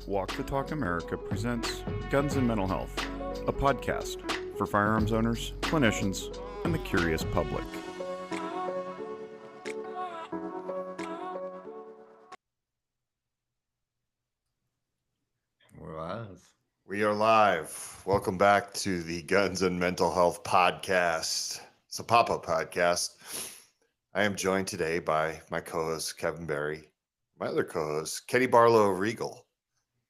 Walk the Talk America presents Guns and Mental Health, a podcast for firearms owners, clinicians, and the curious public. We're live. We are live. Welcome back to the Guns and Mental Health podcast. It's a pop-up podcast. I am joined today by my co-host Kevin Berry, my other co-host Kenny Barlow of Regal.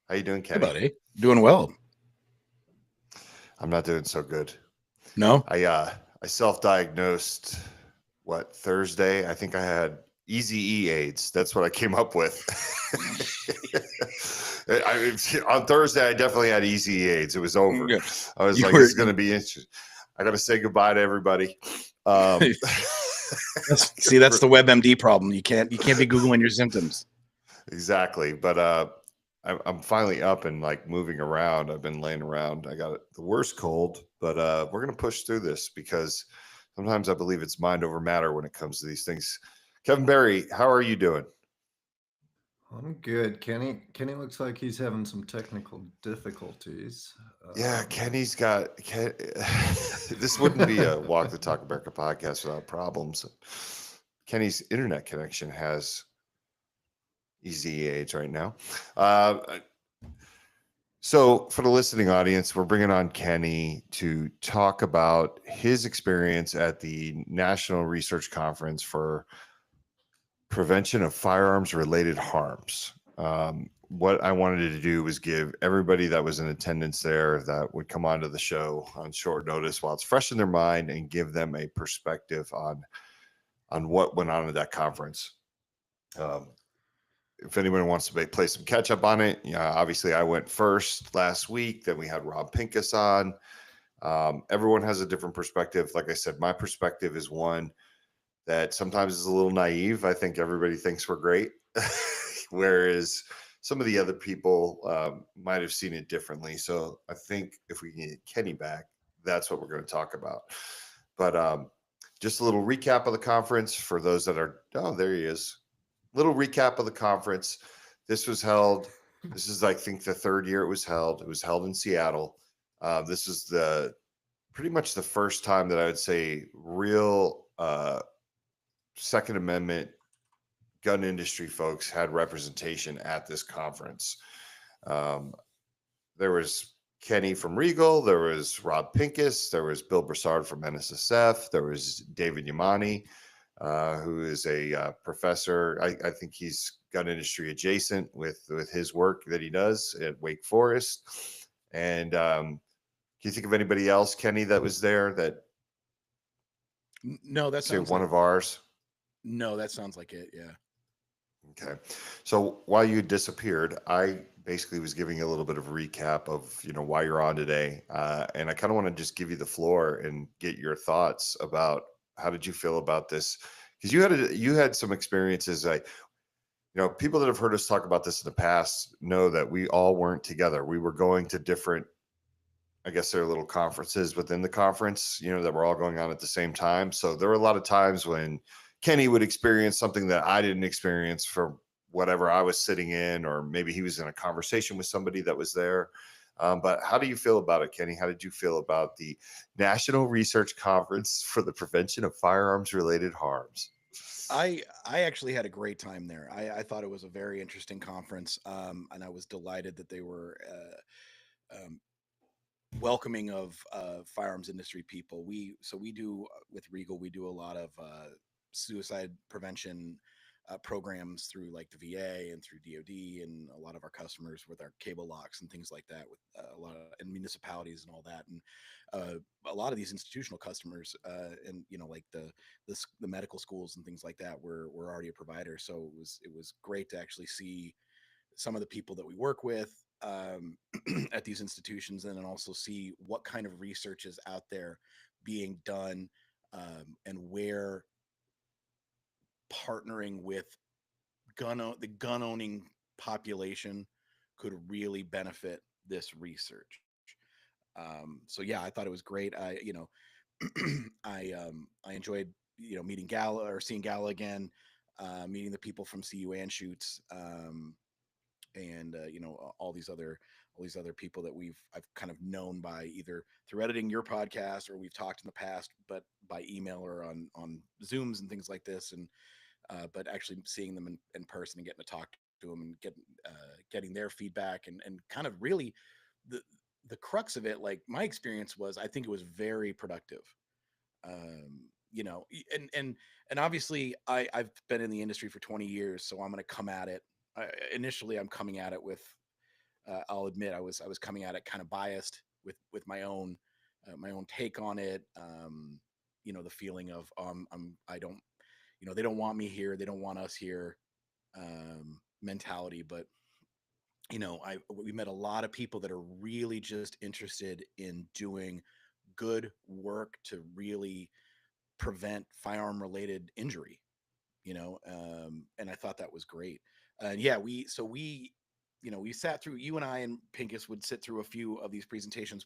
How you doing, Kenny? Hey, buddy. Doing well. I'm not doing so good. No? I self-diagnosed Thursday. I think I had Easy-E AIDS. That's what I came up with. On Thursday, I definitely had Easy AIDS. It was over. Good. I was this is going to be interesting. I got to say goodbye to everybody. See, that's the WebMD problem. You can't be Googling your symptoms. Exactly. But I'm finally up and moving around. I've been laying around. I got the worst cold, but we're going to push through this because sometimes I believe it's mind over matter when it comes to these things. Kevin Berry, how are you doing? I'm good. Kenny looks like he's having some technical difficulties. Yeah, Kenny's got. This wouldn't be a Walk the Talk America podcast without problems. Kenny's internet connection has easy age right now. So for the listening audience, we're bringing on Kenny to talk about his experience at the National Research Conference for Prevention of Firearms Related Harms. What I wanted to do was give everybody that was in attendance there that would come onto the show on short notice while it's fresh in their mind and give them a perspective on what went on at that conference. If anyone wants to play some catch up on it, obviously I went first last week. Then we had Rob Pincus on. Everyone has a different perspective. Like I said, my perspective is one that sometimes is a little naive. I think everybody thinks we're great, whereas some of the other people might have seen it differently. So I think if we can get Kenny back, that's what we're going to talk about. But just a little recap of the conference for those that are, there he is. Little recap of the conference. This is, I think, the third year it was held. It was held in Seattle. This is pretty much the first time that I would say real Second Amendment gun industry folks had representation at this conference. There was Kenny from Regal, there was Rob Pincus, there was Bill Broussard from NSSF, there was David Yamani, who is a professor. I think he's gun industry adjacent with his work that he does at Wake Forest. And can you think of anybody else, Kenny, that was there that? No, that's one of ours. No, that sounds like it. Yeah. Okay. So while you disappeared, I basically was giving a little bit of a recap of, why you're on today. And I kind of want to just give you the floor and get your thoughts about how did you feel about this? Because you had some experiences. People that have heard us talk about this in the past know that we all weren't together. We were going to different, I guess there are little conferences within the conference, that were all going on at the same time. So there were a lot of times when Kenny would experience something that I didn't experience for whatever I was sitting in, or maybe he was in a conversation with somebody that was there. But how do you feel about it, Kenny? How did you feel about the National Research Conference for the Prevention of Firearms Related Harms? I actually had a great time there. I thought it was a very interesting conference, and I was delighted that they were welcoming of firearms industry people. We do with Regal, we do a lot of suicide prevention programs through like the VA and through DoD, and a lot of our customers with our cable locks and things like that, with a lot of and municipalities and all that, and a lot of these institutional customers and like the medical schools and things like that, we're already a provider. So it was great to actually see some of the people that we work with at these institutions, and then also see what kind of research is out there being done, and where partnering with the gun owning population could really benefit this research. So yeah, I thought it was great. I enjoyed meeting Gala or seeing Gala again. meeting the people from CU and Shoots, and all these other people that I've kind of known by either through editing your podcast, or we've talked in the past, but by email or on Zooms and things like this. And but actually seeing them in person and getting to talk to them and getting their feedback, and kind of really the crux of it, like my experience was, I think it was very productive. And obviously I've been in the industry for 20 years, so I'm going to come at it. Initially, I'm coming at it with, I'll admit, I was coming at it kind of biased with my own take on it. The feeling of I don't, they don't want me here, they don't want us here, mentality. But we met a lot of people that are really just interested in doing good work to really prevent firearm related injury, and I thought that was great. And yeah, we sat through, you and I and Pincus would sit through a few of these presentations.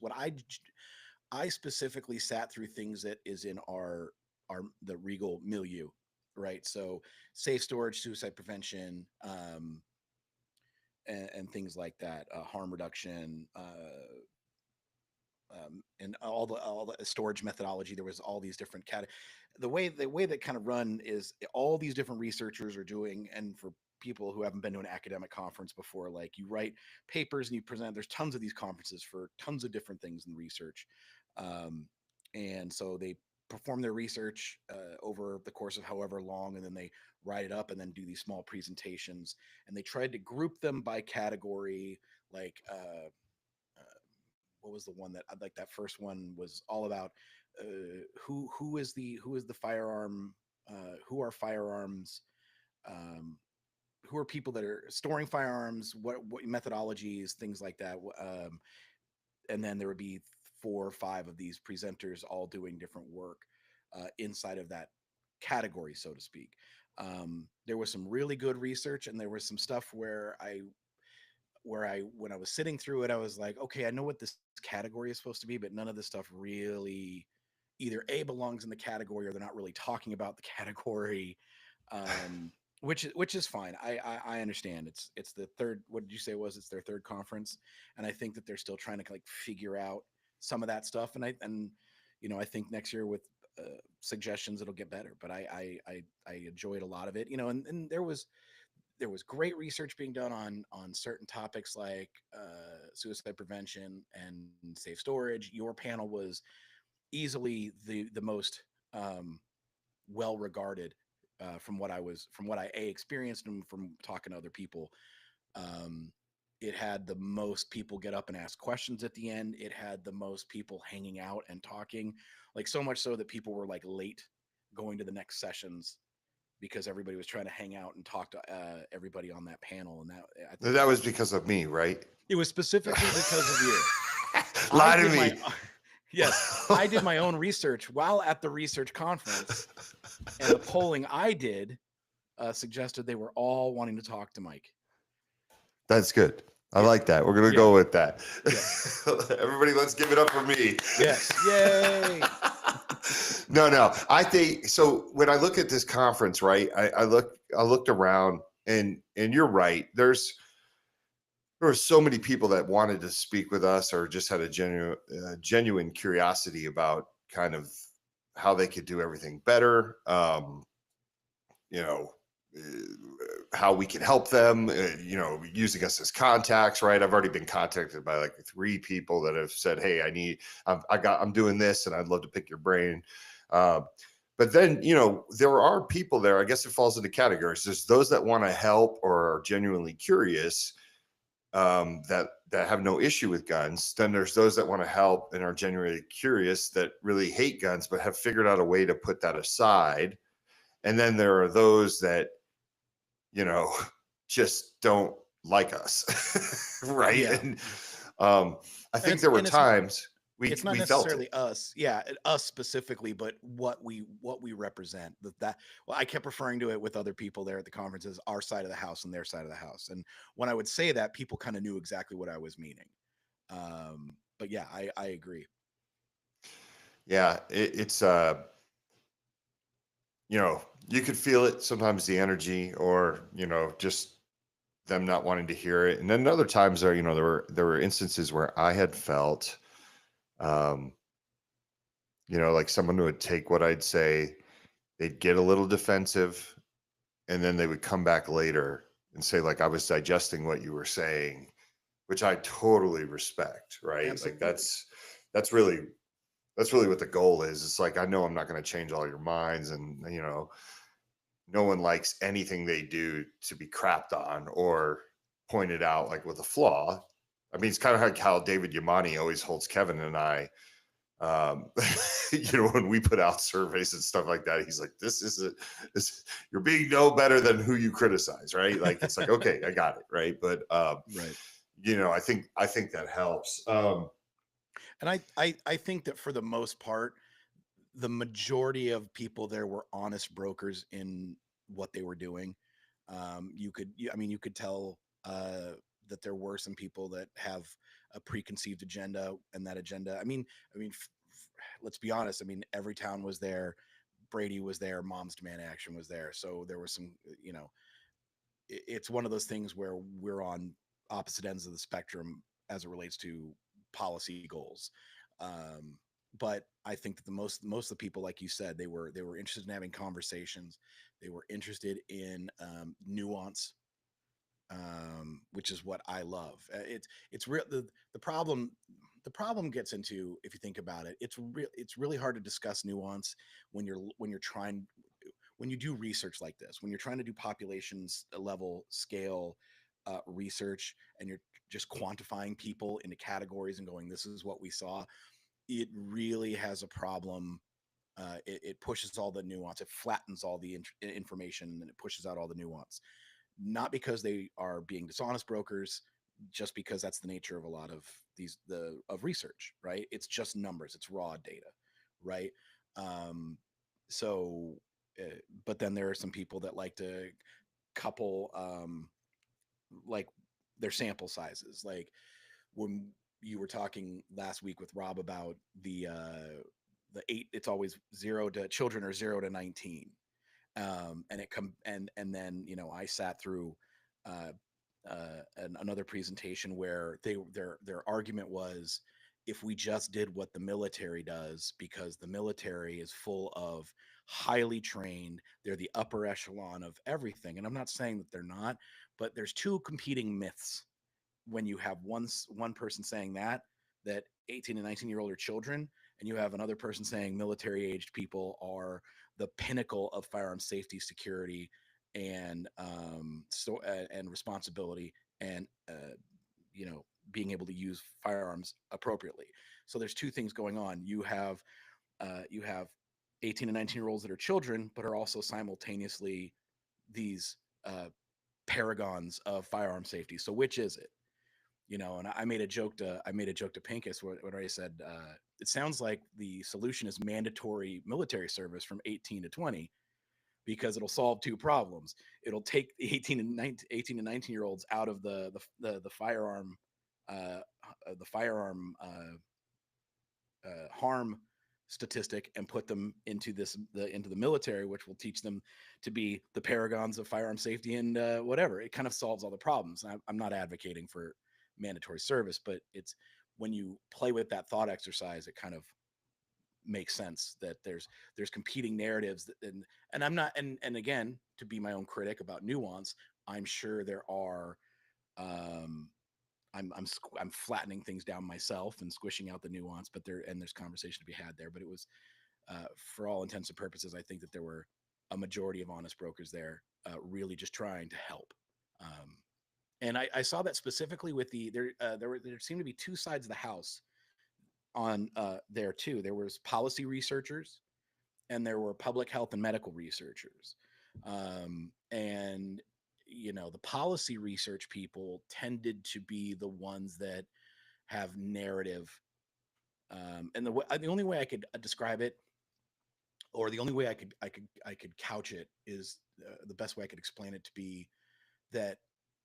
I specifically sat through things that is in the Regal milieu, right? So safe storage, suicide prevention, and things like that, harm reduction, and all the storage methodology. There was all these different the way that kind of run is all these different researchers are doing. And for people who haven't been to an academic conference before, like, you write papers and you present. There's tons of these conferences for tons of different things in research, and so they perform their research over the course of however long, and then they write it up and then do these small presentations. And they tried to group them by category, like what was the one that like that first one was all about, who is the firearm, who are firearms, um, who are people that are storing firearms, what methodologies, things like that. And then there would be 4 or 5 of these presenters all doing different work inside of that category, so to speak. There was some really good research, and there was some stuff where when I was sitting through it, I was like, okay, I know what this category is supposed to be, but none of this stuff really either A, belongs in the category, or they're not really talking about the category. Which is fine. I understand. It's the third. What did you say it was? It's their third conference, and I think that they're still trying to like figure out some of that stuff. And I think next year with suggestions, it'll get better. But I enjoyed a lot of it. And there was great research being done on certain topics like suicide prevention and safe storage. Your panel was easily the most well regarded, from what I experienced and from talking to other people. It had the most people get up and ask questions at the end. It had the most people hanging out and talking, like so much so that people were like late going to the next sessions because everybody was trying to hang out and talk to everybody on that panel. And I think That was because of me, right? it was specifically because of you. Lie to me. Yes, I did my own research while at the research conference, and the polling I did suggested they were all wanting to talk to Mike. That's good. I like that. We're going to go with that. Yeah. Everybody, let's give it up for me. Yes. Yay. No. I think so. When I look at this conference, right, I looked around, and you're right. There were so many people that wanted to speak with us, or just had a genuine curiosity about kind of how they could do everything better. How we can help them, using us as contacts, right? I've already been contacted by like 3 people that have said, hey, I'm doing this and I'd love to pick your brain. But then, there are people there, I guess it falls into categories. There's those that want to help or are genuinely curious, that have no issue with guns. Then there's those that want to help and are genuinely curious that really hate guns, but have figured out a way to put that aside. And then there are those that, just don't like us. Right. Yeah. And I think there were times it's not necessarily us. Yeah. Us specifically, but what we represent. I kept referring to it with other people there at the conference as our side of the house and their side of the house. And when I would say that, people kind of knew exactly what I was meaning. But yeah, I agree. Yeah. It's you could feel it sometimes, the energy, or, just them not wanting to hear it. And then other times there were instances where I had felt, um, like someone would take what I'd say, they'd get a little defensive, and then they would come back later and say, like, I was digesting what you were saying, which I totally respect, right? Like Absolutely. that's really that's really what the goal is. It's like, I know I'm not going to change all your minds, and no one likes anything they do to be crapped on or pointed out like with a flaw. I mean, it's kind of like how David Yamani always holds Kevin and I. Um, when we put out surveys and stuff like that, he's like, "This is you're being no better than who you criticize, right?" Like, it's like, okay, I got it, right? But Right. I think that helps. And I think that for the most part, the majority of people there were honest brokers in what they were doing. I mean, you could tell that there were some people that have a preconceived agenda, and that agenda. Let's be honest. I mean, every town was there. Brady was there. Mom's Demand Action was there. So there was some, it's one of those things where we're on opposite ends of the spectrum as it relates to policy goals. Um, but I think that the most of the people, like you said, they were interested in having conversations. They were interested in nuance, which is what I love. It's real. The problem the problem gets into, if you think about it, it's really hard to discuss nuance when you're trying when you do research like this, when you're trying to do populations level scale research, and you're just quantifying people into categories and going, this is what we saw. It really has a problem. It pushes all the nuance. It flattens all the information, and it pushes out all the nuance. Not because they are being dishonest brokers, just because that's the nature of a lot of research, right? It's just numbers. It's raw data, right? Um, so, but then there are some people that like to couple, like, their sample sizes. Like when you were talking last week with Rob about the eight, it's always zero to children are 0 to 19. And it come and then I sat through uh, another presentation where their argument was, if we just did what the military does, because the military is full of highly trained, they're the upper echelon of everything. And I'm not saying that they're not, but there's two competing myths when you have one person saying that 18 and 19-year-old are children, and you have another person saying military aged people are the pinnacle of firearm safety, security, and and responsibility, and being able to use firearms appropriately. So there's two things going on. You have 18 and 19-year-olds that are children, but are also simultaneously these paragons of firearm safety. So which is it? And I made a joke to Pincus where I said, it sounds like the solution is mandatory military service from 18 to 20, because it'll solve two problems. It'll take the 18 and 19 year olds out of the firearm uh, harm statistic, and put them into the military, which will teach them to be the paragons of firearm safety, and whatever. It kind of solves all the problems. I'm not advocating for mandatory service, but it's when you play with that thought exercise, it kind of makes sense that there's competing narratives and I'm not, and again, to be my own critic about nuance, I'm sure there are um I'm flattening things down myself and squishing out the nuance, but there's conversation to be had there. But it was, for all intents and purposes, I think that there were a majority of honest brokers there, really just trying to help. And I saw that specifically with there seemed to be two sides of the house on there too. There was policy researchers, and there were public health and medical researchers. And the policy research people tended to be the ones that have narrative. And the only way I could describe it, or the only way I could couch it, is the best way I could explain it to be that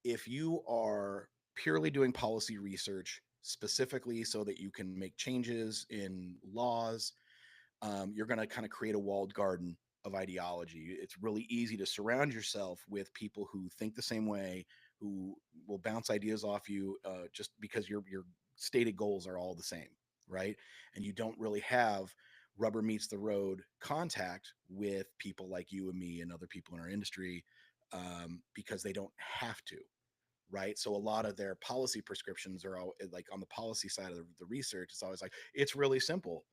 if you are purely doing policy research specifically so that you can make changes in laws, you're going to kind of create a walled garden of ideology. It's really easy to surround yourself with people who think the same way, who will bounce ideas off you, just because your stated goals are all the same, right? And you don't really have rubber meets the road contact with people like you and me and other people in our industry, because they don't have to, right? So a lot of their policy prescriptions are all like on the policy side of the research. It's always like, it's really simple.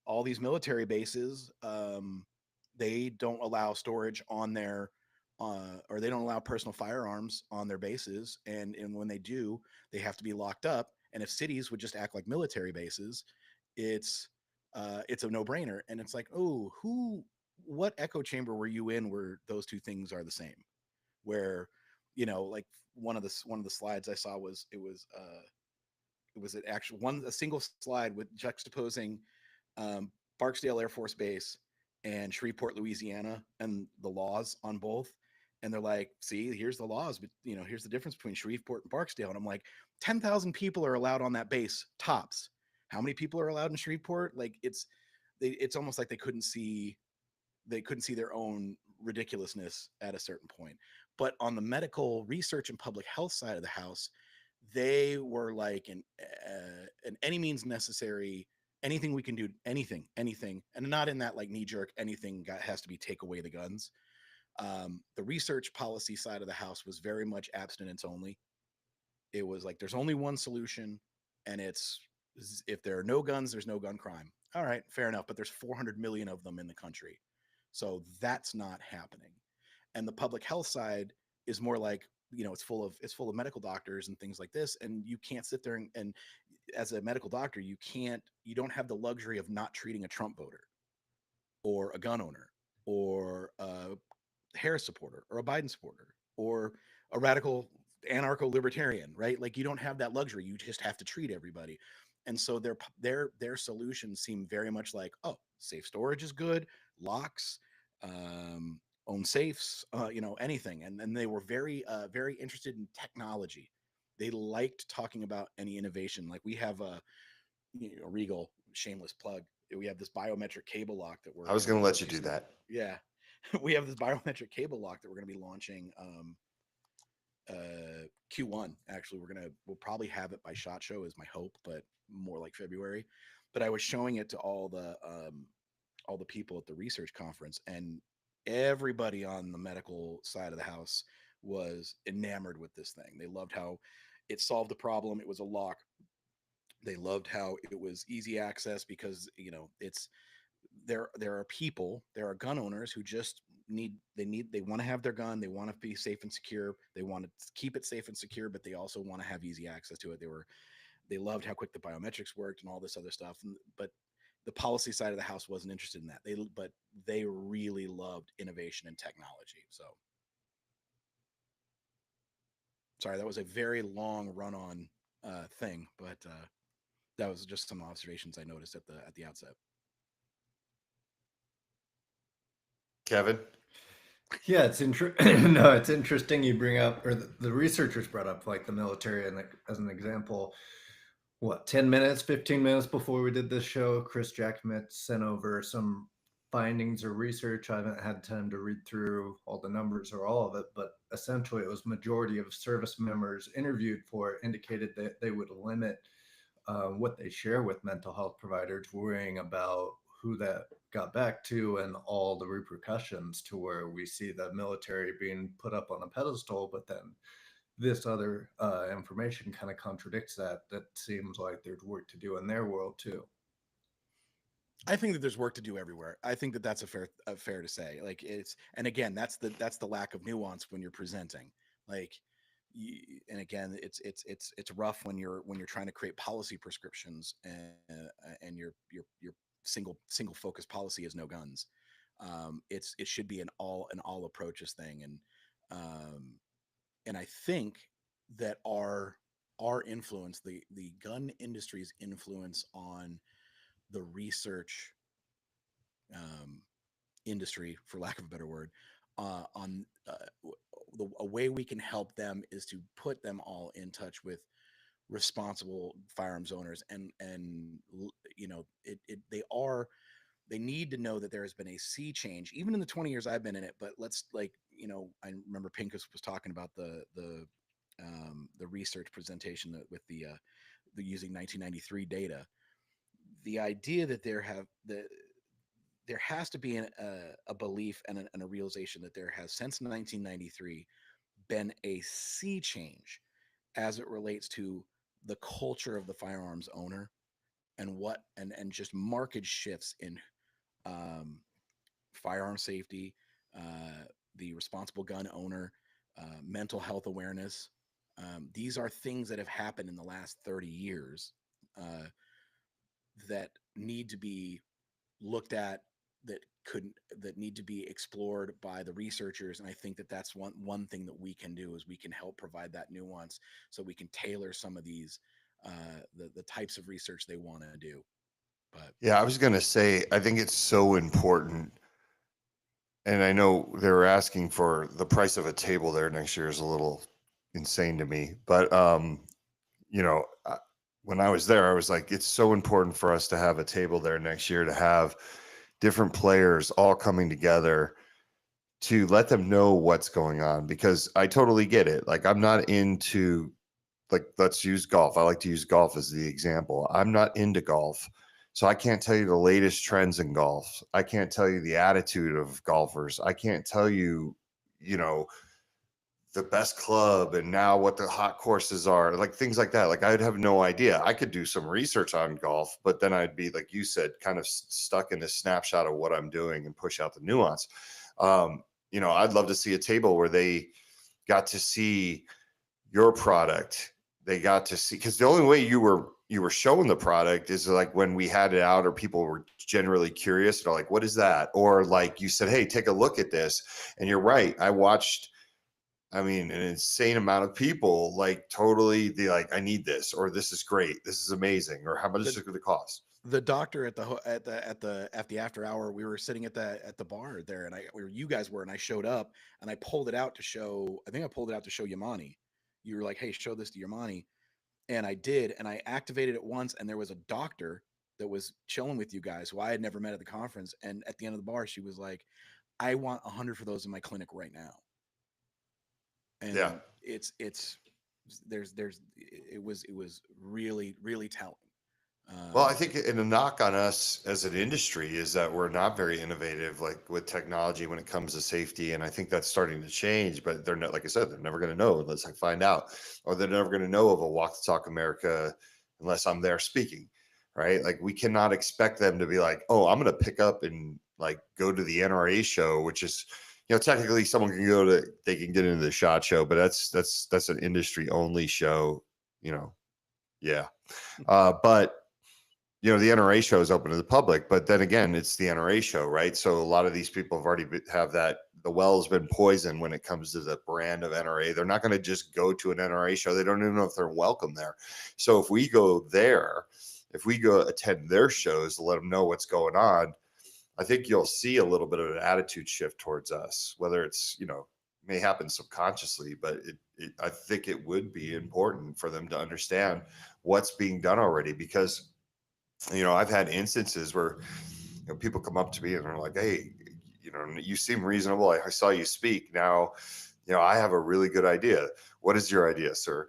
All these military bases, they don't allow storage on their, or they don't allow personal firearms on their bases, and when they do, they have to be locked up. And if cities would just act like military bases, it's it's a no-brainer. And it's like, oh, what echo chamber were you in where those two things are the same? Where, like one of the slides I saw was, it was an actual one, a single slide with juxtaposing, um, Barksdale Air Force Base and Shreveport, Louisiana, and the laws on both. And they're like, see, here's the laws, but here's the difference between Shreveport and Barksdale. And I'm like, 10,000 people are allowed on that base, tops. How many people are allowed in Shreveport? Like, it's almost like they couldn't see their own ridiculousness at a certain point. But on the medical research and public health side of the house, they were like an any means necessary, anything we can do, anything, and not in that like knee jerk, anything has to be take away the guns. The research policy side of the house was very much abstinence only. It was like, there's only one solution, and it's, if there are no guns, there's no gun crime. All right, fair enough, but there's 400 million of them in the country, so that's not happening. And the public health side is more like, it's full of medical doctors and things like this, and you can't sit there and as a medical doctor, you don't have the luxury of not treating a Trump voter or a gun owner or a Harris supporter or a Biden supporter or a radical anarcho libertarian, right? Like, you don't have that luxury. You just have to treat everybody. And so their solutions seem very much like, oh, safe storage is good, locks, um, own safes, anything. And then they were very interested in technology. They liked talking about any innovation. Like, we have a, Regal, shameless plug. We have this biometric cable lock that we're I was going to going be to let you launching. do that. Yeah, we have this biometric cable lock that we're going to be launching, Q1. Actually, we'll probably have it by SHOT Show is my hope, but more like February. But I was showing it to all the people at the research conference, and everybody on the medical side of the house was enamored with this thing. They loved how it solved the problem. It was a lock. They loved how it was easy access, because it's, there are gun owners who just they want to have their gun, they want to be safe and secure, they want to keep it safe and secure, but they also want to have easy access to it. They loved how quick the biometrics worked and all this other stuff. But the policy side of the house wasn't interested in that. They really loved innovation and technology. So sorry, that was a very long run on thing, but that was just some observations I noticed at the outset. Kevin? Yeah, it's interesting. No, it's interesting you bring up, or the researchers brought up, like the military, and like, as an example, what, 10 minutes, 15 minutes before we did this show, Chris Jackmet sent over some findings or research. I haven't had time to read through all the numbers or all of it, but essentially it was majority of service members interviewed for it indicated that they would limit what they share with mental health providers, worrying about who that got back to and all the repercussions, to where we see the military being put up on a pedestal, but then this other information kind of contradicts that. That seems like there's work to do in their world too. I think that there's work to do everywhere. I think that that's a fair to say. Like, and again, that's the lack of nuance when you're presenting. Like, and again, it's rough when you're trying to create policy prescriptions, and your single focus policy is no guns. It should be an all approaches thing, and I think that our influence, the gun industry's influence on the research, um, industry, for lack of a better word, on a way we can help them is to put them all in touch with responsible firearms owners, and they are they need to know that there has been a sea change, even in the 20 years I've been in it. But let's, like, I remember Pincus was talking about the research presentation with the using 1993 data. The idea that there has to be a belief and a realization that there has, since 1993, been a sea change as it relates to the culture of the firearms owner, and just market shifts in um, firearm safety, the responsible gun owner, mental health awareness. These are things that have happened in the last 30 years, uh, that need to be looked at, that could that need to be explored by the researchers. And I think that that's one thing that we can do, is we can help provide that nuance, so we can tailor some of these, the types of research they want to do. But Yeah, I was going to say, I think it's so important. And I know they were asking for the price of a table there next year is a little insane to me. But, you know, when I was there, I was like, it's so important for us to have a table there next year, to have different players all coming together to let them know what's going on, because I totally get it. Like, I'm not into, like, let's use golf. I like to use golf as the example. I'm not into golf. So I can't tell you the latest trends in golf. I can't tell you the attitude of golfers. I can't tell you, you know, the best club and now what the hot courses are, like things like that. Like, I'd have no idea. I could do some research on golf, but then I'd be, like you said, kind of stuck in this snapshot of what I'm doing and push out the nuance. I'd love to see a table where they got to see your product. They got to see, because the only way you were showing the product is like when we had it out, or people were generally curious, or like, what is that? Or like you said, hey, take a look at this. And you're right. I watched, I mean, an insane amount of people, like, totally, they like, I need this, or this is great, this is amazing, or how much is it going to cost? the doctor at the after hour, we were sitting at the bar there, and you guys were, and I showed up, and I pulled it out to show. I think I pulled it out to show Yamani. You were like, "Hey, show this to Yamani," and I did, and I activated it once, and there was a doctor that was chilling with you guys, who I had never met at the conference, and at the end of the bar, she was like, "I want 100 for those in my clinic right now," Yeah. and it was really, really telling. Well, I think, and a knock on us as an industry is that we're not very innovative, like with technology when it comes to safety. And I think that's starting to change, but they're not, like I said, they're never going to know unless I find out, or they're never going to know of a Walk the Talk America unless I'm there speaking, right? Like, we cannot expect them to be like, oh, I'm going to pick up and like go to the NRA show, which is, technically someone can they can get into the SHOT Show, but that's an industry only show, yeah. But the NRA show is open to the public, but then again, it's the NRA show, right? So a lot of these people have already have that, the well's been poisoned when it comes to the brand of NRA. They're not going to just go to an NRA show. They don't even know if they're welcome there. So if we go there, if we go attend their shows to let them know what's going on, I think you'll see a little bit of an attitude shift towards us, whether it's, may happen subconsciously, but I think it would be important for them to understand what's being done already, because I've had instances where people come up to me and they're like, hey, you seem reasonable. I saw you speak. Now, I have a really good idea. What is your idea, sir?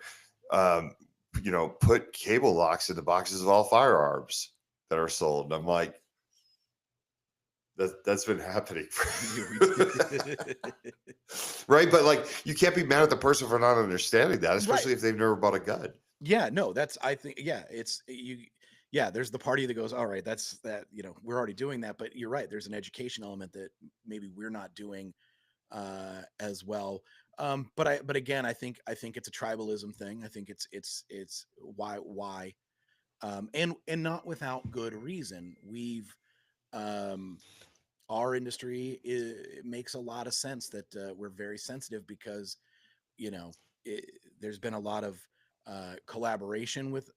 Put cable locks in the boxes of all firearms that are sold. And I'm like, that's been happening. Right. But like, you can't be mad at the person for not understanding that, especially if they've never bought a gun. Yeah, no, I think, there's the party that goes, all right, we're already doing that. But you're right. There's an education element that maybe we're not doing as well. But again, I think it's a tribalism thing. I think it's why, and not without good reason. Our industry it makes a lot of sense that we're very sensitive, because there's been a lot of collaboration with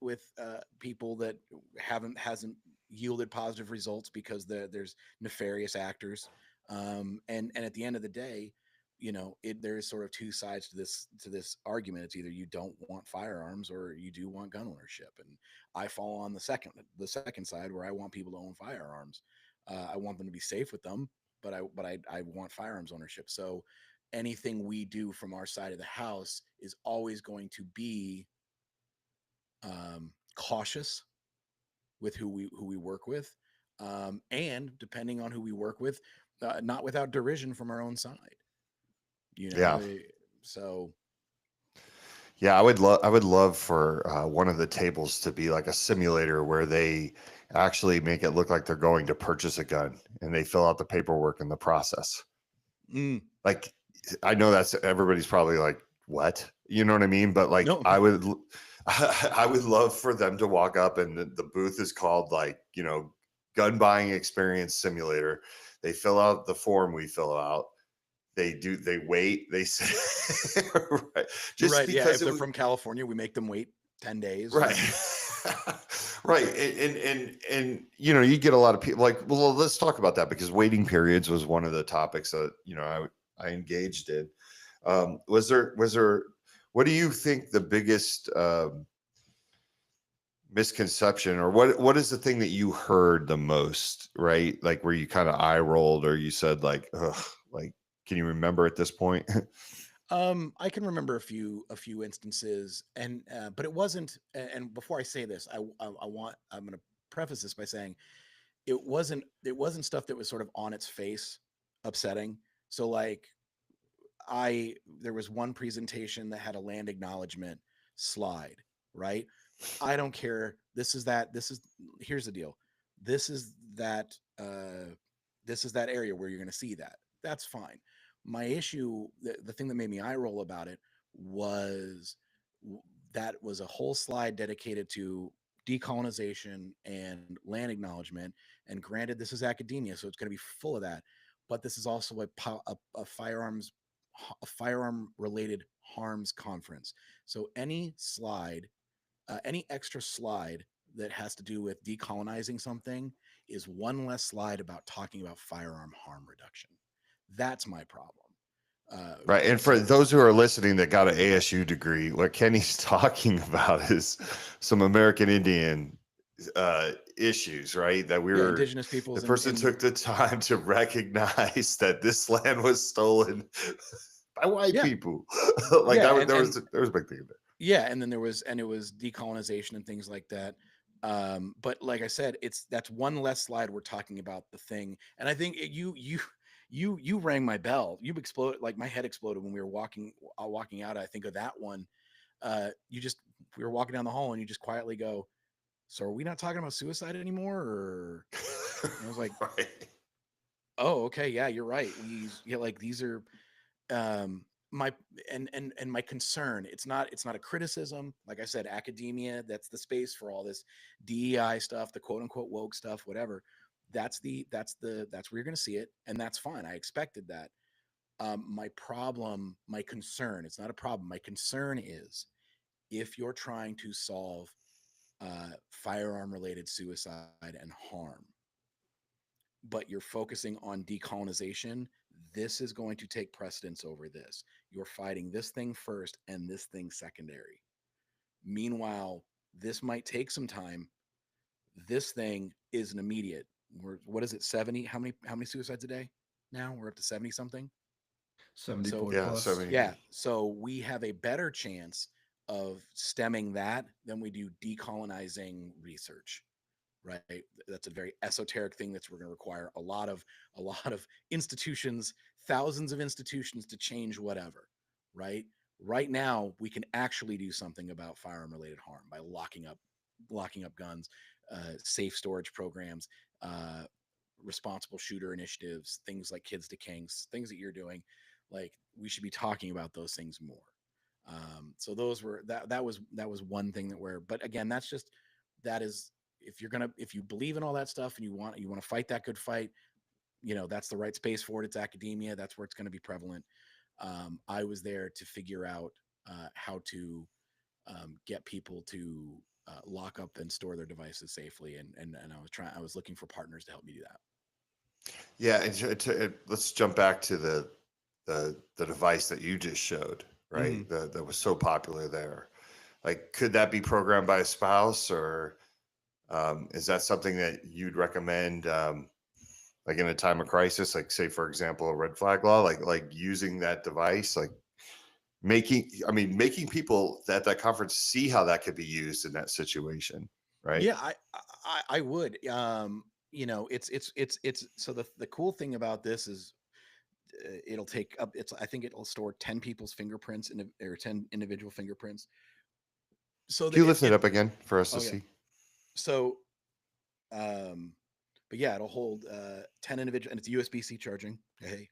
people that hasn't yielded positive results, because there's nefarious actors, and at the end of the day, there's sort of two sides to this argument. It's either you don't want firearms or you do want gun ownership, and I fall on the second side, where I want people to own firearms. I want them to be safe with them, but I want firearms ownership. So anything we do from our side of the house is always going to be cautious with who we work with, and depending on who we work with, not without derision from our own side. Yeah. So Yeah, I would love for one of the tables to be like a simulator where they actually make it look like they're going to purchase a gun and they fill out the paperwork in the process. Like, I know that's everybody's probably like, what? You know what I mean? But like, No. I would love for them to walk up and the booth is called like, gun buying experience simulator. They fill out the form we fill out. They wait, they say, right. Just right. Yeah. because If they're from California, we make them wait 10 days. right. Right. And you get a lot of people like, well, let's talk about that, because waiting periods was one of the topics that, I engaged in. Was there, what do you think the biggest misconception, or what is the thing that you heard the most, right? Like where you kind of eye rolled, or you said like, ugh, like, can you remember at this point? I can remember a few instances, and but it wasn't. And before I say this, I'm going to preface this by saying it wasn't stuff that was sort of on its face upsetting. So like there was one presentation that had a land acknowledgement slide, right? I don't care. Here's the deal. This is that area where you're going to see that. That's fine. My issue, the thing that made me eye roll about it was that was a whole slide dedicated to decolonization and land acknowledgement. And granted, this is academia, so it's going to be full of that. But this is also a firearm related harms conference. So any extra slide that has to do with decolonizing something is one less slide about talking about firearm harm reduction. That's my problem. Right. And for those who are listening that got an ASU degree, what Kenny's talking about is some American Indian issues, right? That indigenous peoples. The person took the time to recognize that this land was stolen by white people. Like there was a big thing there. Yeah, and then it was decolonization and things like that. But like I said, that's one less slide we're talking about the thing. And I think you rang my bell. You exploded, like my head exploded when we were walking out. I think of that one. We were walking down the hall and you just quietly go, "So are we not talking about suicide anymore?" Or I was like, right. "Oh, okay, yeah, you're right. These are my my concern. It's not a criticism. Like I said, academia, that's the space for all this DEI stuff, the quote unquote woke stuff, whatever. That's where you're going to see it, and that's fine. I expected that. My concern, it's not a problem. My concern is if you're trying to solve firearm related suicide and harm, but you're focusing on decolonization, this is going to take precedence over this. You're fighting this thing first and this thing secondary. Meanwhile, this might take some time. This thing is an immediate. What is it? 70? How many suicides a day? Now we're up to 70 something. 74 plus. 70. Yeah. So we have a better chance of stemming that than we do decolonizing research. Right. That's a very esoteric thing we're going to require a lot of institutions, thousands of institutions to change whatever. Right now, we can actually do something about firearm related harm by locking up guns, safe storage programs, responsible shooter initiatives, things like Kids to Kings, things that you're doing. Like, we should be talking about those things more. So that was one thing but again, that is, if you believe in all that stuff and you want to fight that good fight, that's the right space for it. It's academia. That's where it's going to be prevalent. I was there to figure out how to get people to lock up and store their devices safely. And I was looking for partners to help me do that. Yeah. And let's jump back to the device that you just showed, right? Mm-hmm. That was so popular there. Like, could that be programmed by a spouse, or is that something that you'd recommend like in a time of crisis, like say, for example, a red flag law, like using that device, like making people at that conference see how that could be used in that situation, right? Yeah, I would. It's so the cool thing about this is it'll take up. I think it'll store 10 people's fingerprints or 10 individual fingerprints. So Can that you lift it up again for us to oh yeah. see? So but yeah, it'll hold 10 individual, and it's USB-C charging. Hey,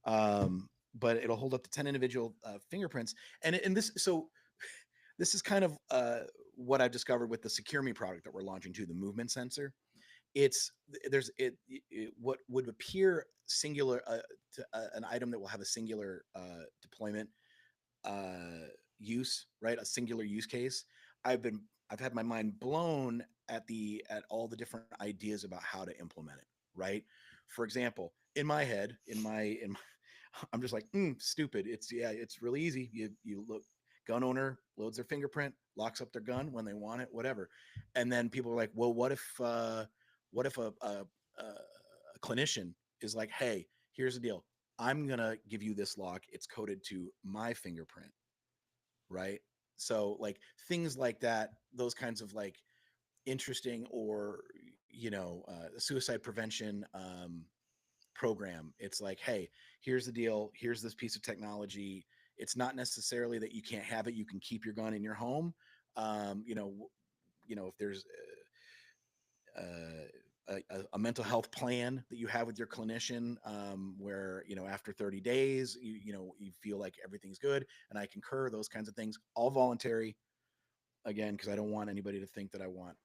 but it'll hold up to 10 individual fingerprints, and this is kind of what I've discovered with the Secure Me product that we're launching too, the movement sensor. It's there's what would appear singular to an item that will have a singular deployment use, right? A singular use case. I've had my mind blown at all the different ideas about how to implement it, right? For example, in my head, in my I'm just like, stupid. It's really easy. You look, gun owner loads their fingerprint, locks up their gun when they want it, whatever. And then people are like, well, what if a clinician is like, hey, here's the deal. I'm gonna give you this lock. It's coded to my fingerprint, right? So like things like that, those kinds of like interesting or suicide prevention program. It's like, hey, here's the deal. Here's this piece of technology. It's not necessarily that you can't have it. You can keep your gun in your home. If there's a mental health plan that you have with your clinician, where after 30 days you feel like everything's good, and I concur, those kinds of things, all voluntary, again, because I don't want anybody to think that I want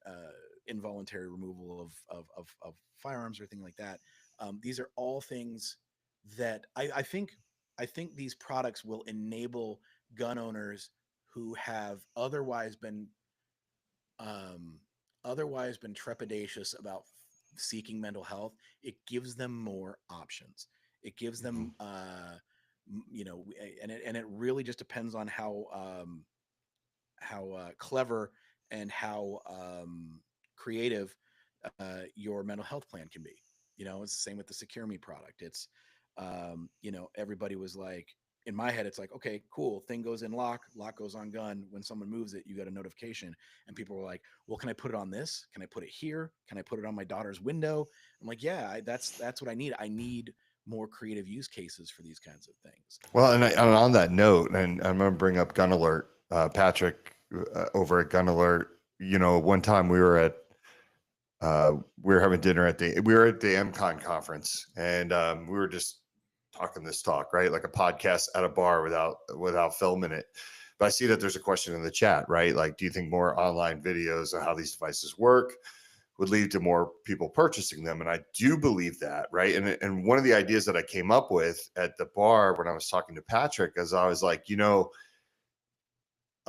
involuntary removal of firearms or anything like that. These are all things that I think these products will enable gun owners who have otherwise been trepidatious about seeking mental health. It gives them more options. It gives them and it really just depends on how clever and how creative your mental health plan can be. It's the same with the Secure Me product. It's everybody was like, in my head, it's like, okay, cool, thing goes in lock goes on gun. When someone moves it, you get a notification. And people were like, well, can I put it on this? Can I put it here? Can I put it on my daughter's window? I'm like, yeah, that's what I need. I need more creative use cases for these kinds of things. Well, and on that note, and I'm going to bring up Gun Alert, Patrick over at Gun Alert. One time we were having dinner at the MCon conference, and we were just talking this talk, right? Like a podcast at a bar without filming it. But I see that there's a question in the chat, right? Like, do you think more online videos of how these devices work would lead to more people purchasing them? And I do believe that, right? And one of the ideas that I came up with at the bar when I was talking to Patrick, is I was like, a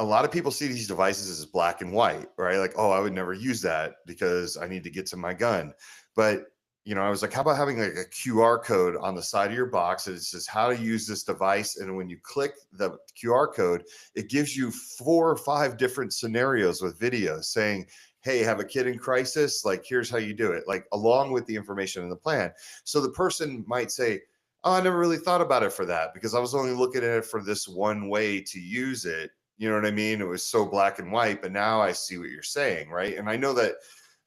lot of people see these devices as black and white, right? Like, oh, I would never use that because I need to get to my gun. But, I was like, how about having like a QR code on the side of your box that says how to use this device? And when you click the QR code, it gives you 4 or 5 different scenarios with videos saying, hey, have a kid in crisis, like here's how you do it, like along with the information in the plan. So the person might say, oh, I never really thought about it for that because I was only looking at it for this one way to use it. You know what I mean? It was so black and white, but now I see what you're saying, right? And I know that,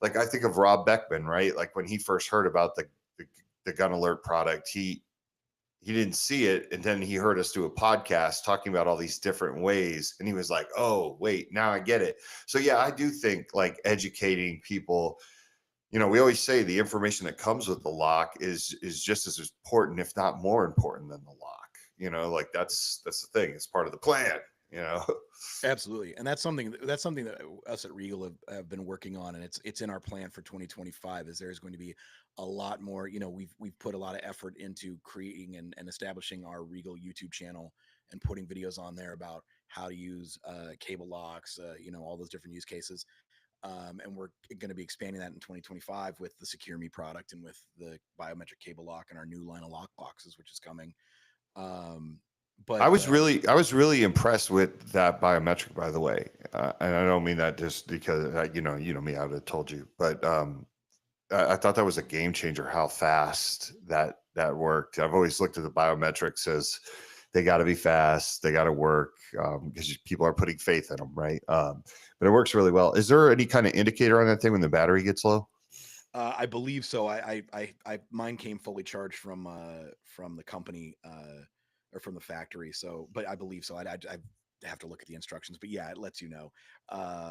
like, I think of Rob Beckman, right? Like when he first heard about the Gun Alert product, he didn't see it, and then he heard us do a podcast talking about all these different ways, and he was like, oh wait, now I get it. So yeah, I do think like educating people, we always say the information that comes with the lock is just as important, if not more important than the lock. Like that's the thing, it's part of the plan. Absolutely. And that's something that us at Regal have been working on, and it's in our plan for 2025. Is there's going to be a lot more, we've put a lot of effort into creating and establishing our Regal YouTube channel and putting videos on there about how to use cable locks, all those different use cases. And we're going to be expanding that in 2025 with the Secure Me product and with the biometric cable lock and our new line of lock boxes, which is coming. But I was really impressed with that biometric, by the way, and I don't mean that just because you know me, I would have told you, but I thought that was a game changer, how fast that worked. I've always looked at the biometrics as they got to be fast, they got to work, because people are putting faith in them, right? But it works really well. Is there any kind of indicator on that thing when the battery gets low? I believe so. Mine came fully charged from the company or from the factory. So, but I believe so. I have to look at the instructions, but yeah, it lets you know.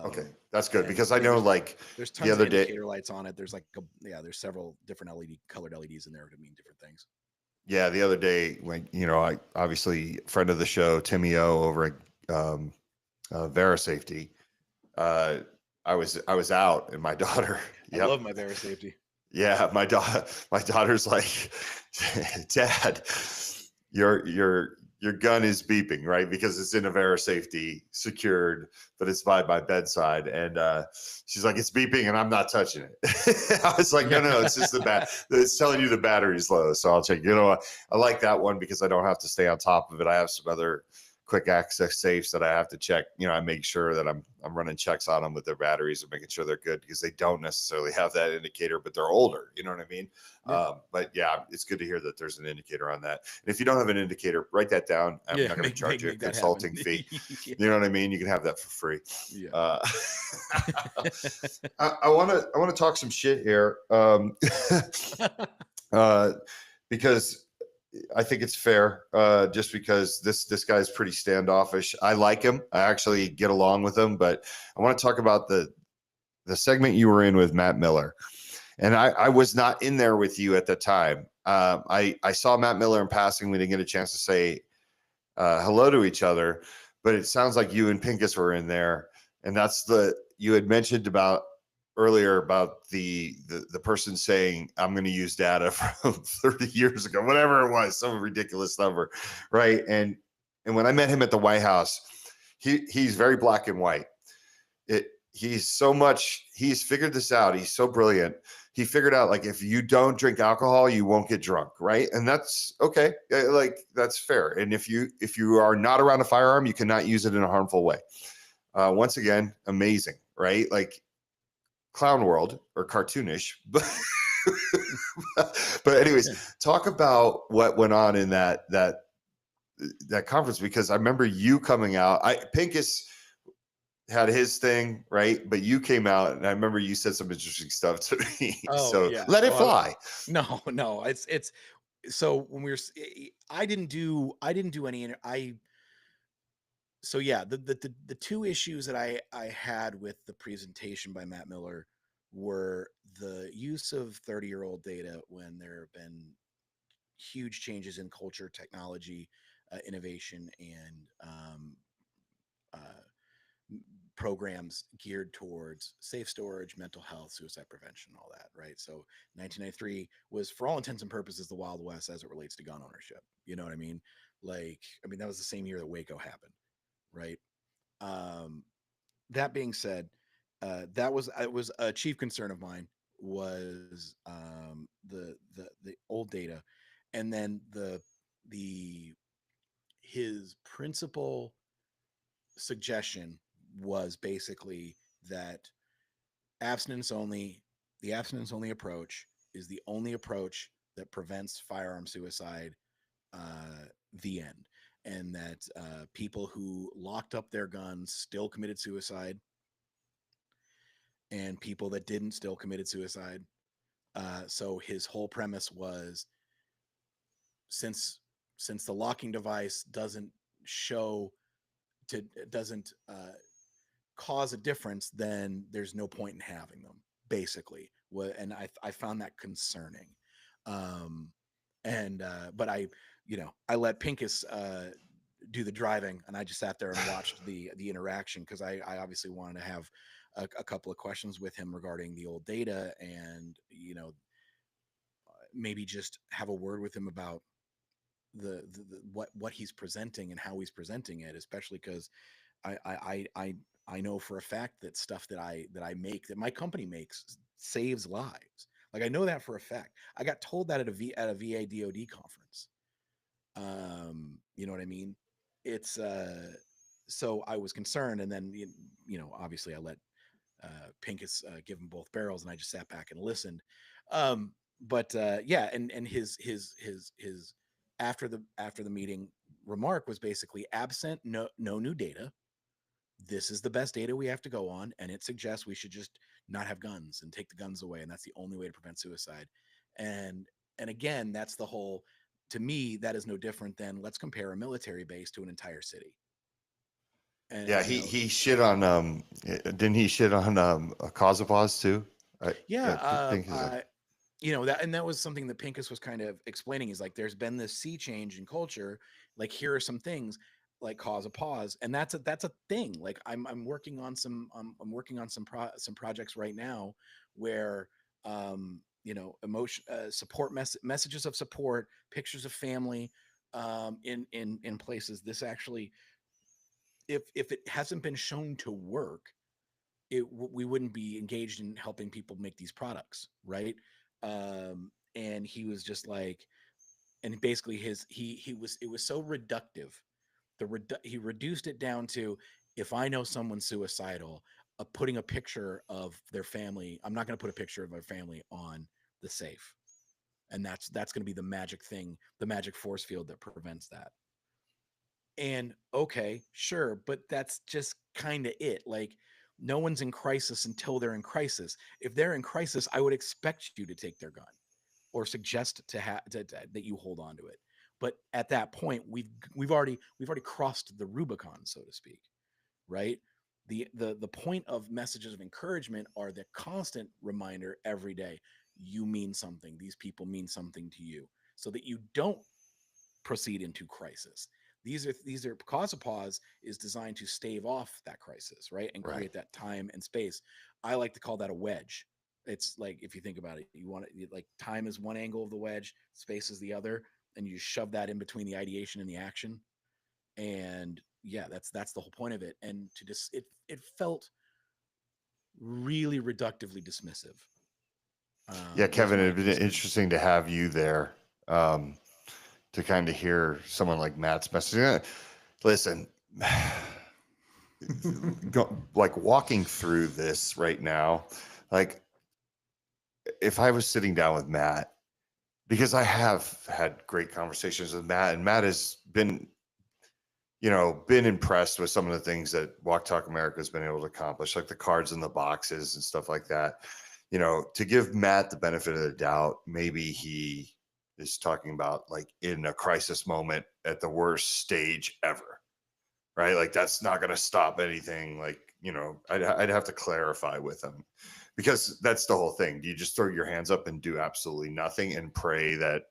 Okay, that's good, And because I I mean, know, like, there's the tons of other day, indicator lights on it. There's like there's several different colored LEDs in there to mean different things. yeah, the other day, when, I obviously, friend of the show, Timmy O over at Vera Safety, uh, I was out, and my daughter, I yep, love my Vera Safety. yeah, my daughter's like, Dad, your gun is beeping, right? Because it's in a Vera Safety secured, but it's by my bedside. And she's like, it's beeping and I'm not touching it. I was like, no, it's just it's telling you the battery's low. So I'll check. I like that one because I don't have to stay on top of it. I have some other quick access safes that I have to check. I make sure that I'm running checks on them with their batteries and making sure they're good, because they don't necessarily have that indicator, but they're older. You know what I mean? Yeah. But yeah, it's good to hear that there's an indicator on that. And if you don't have an indicator, write that down. I'm not going to charge you a consulting fee. Yeah. You know what I mean? You can have that for free. Yeah. I want to talk some shit here, because I think it's fair, just because this guy's pretty standoffish. I like him. I actually get along with him, but I want to talk about the segment you were in with Matt Miller. And I was not in there with you at the time. I saw Matt Miller in passing. We didn't get a chance to say hello to each other, but it sounds like you and Pincus were in there. And that's you had mentioned about earlier about the person saying, I'm going to use data from 30 years ago, whatever it was, some ridiculous number. Right. And when I met him at the White House, he's very black and white. He's figured this out. He's so brilliant. He figured out, like, if you don't drink alcohol, you won't get drunk. Right. And that's okay. Like, that's fair. And if you are not around a firearm, you cannot use it in a harmful way. Once again, amazing. Right. Like, clown world or cartoonish, but anyways, talk about what went on in that conference, because I remember you coming out. Pincus had his thing, right? But you came out, and I remember you said some interesting stuff to me. Oh, So yeah. let it fly. No, it's so when I didn't do any. So yeah, the two issues that I had with the presentation by Matt Miller were the use of 30-year-old data when there have been huge changes in culture, technology, innovation, and programs geared towards safe storage, mental health, suicide prevention, all that, right? So 1993 was, for all intents and purposes, the Wild West as it relates to gun ownership. You know what I mean? That was the same year that Waco happened, right? That being said, it was a chief concern of mine, was the old data, and then his principal suggestion was basically that abstinence only the abstinence only approach is the only approach that prevents firearm suicide, the end, and that people who locked up their guns still committed suicide, and people that didn't still committed suicide. So his whole premise was, since the locking device doesn't cause a difference, then there's no point in having them, basically. And I found that concerning. But I let Pincus do the driving, and I just sat there and watched the interaction, because I obviously wanted to have a couple of questions with him regarding the old data, and maybe just have a word with him about what he's presenting and how he's presenting it, especially because I know for a fact that stuff that I make, that my company makes, saves lives. Like, I know that for a fact. I got told that at a VA DoD conference. You know what I mean? It's so I was concerned, and then obviously I let Pincus give him both barrels, and I just sat back and listened. But yeah, and his after the meeting remark was basically, absent no new data, this is the best data we have to go on, and it suggests we should just not have guns and take the guns away, and that's the only way to prevent suicide. And again, that's the whole, to me, that is no different than, let's compare a military base to an entire city. And Yeah, he shit on didn't he shit on a cause of pause too? yeah, think is a, that was something that Pincus was kind of explaining, is like, there's been this sea change in culture, like, here are some things like cause a pause, and that's a thing. Like, I'm working on some projects right now where emotion, support, messages of support, pictures of family, in places. This actually, if it hasn't been shown to work, we wouldn't be engaged in helping people make these products, right? And he was just like, and basically it was so reductive. He reduced it down to, if I know someone's suicidal, putting a picture of their family, I'm not going to put a picture of their family on the safe, and that's going to be the magic thing, the magic force field that prevents that. And okay, sure, but that's just kind of it. Like, no one's in crisis until they're in crisis. If they're in crisis, I would expect you to take their gun, or suggest that you hold on to it. But at that point, we've already crossed the Rubicon, so to speak, right? The point of messages of encouragement are the constant reminder every day, you mean something. These people mean something to you, so that you don't proceed into crisis. These are cause of pause is designed to stave off that crisis, right? And create that time and space. I like to call that a wedge. It's like, if you think about it, you want it, like, time is one angle of the wedge, space is the other, and you shove that in between the ideation and the action. And yeah, that's the whole point of it. And to just, it felt really reductively dismissive. yeah, Was Kevin, my it'd been experience. interesting to have you there, to kind of hear someone like Matt's message. Listen, like walking through this right now, like, if I was sitting down with Matt, because I have had great conversations with Matt, and Matt has been, been impressed with some of the things that Walk Talk America has been able to accomplish, like the cards in the boxes and stuff like that. To give Matt the benefit of the doubt, maybe he is talking about, like, in a crisis moment at the worst stage ever, right? Like, that's not going to stop anything. Like, I'd have to clarify with him, because that's the whole thing. Do you just throw your hands up and do absolutely nothing and pray that,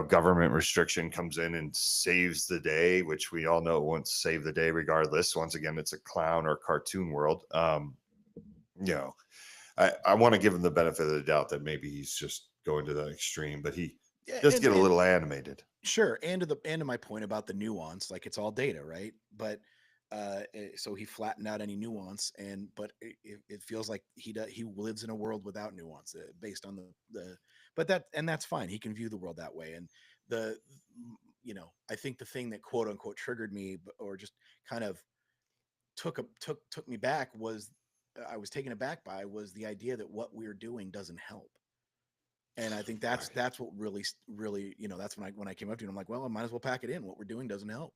government restriction comes in and saves the day, which we all know it won't save the day regardless. Once again, it's a clown or cartoon world. I want to give him the benefit of the doubt that maybe he's just going to the extreme, but he Yeah, does get a and little animated. sure, and to my point about the nuance, like, it's all data, right? But so he flattened out any nuance, but it feels like he lives in a world without nuance, based on the but that's fine. He can view the world that way. And the I think the thing that, quote unquote, triggered me, or just kind of took me back, was, I was taken aback by, was the idea that what we're doing doesn't help. And I think that's what really, that's when I came up to it. I'm like, well, I might as well pack it in. What we're doing doesn't help.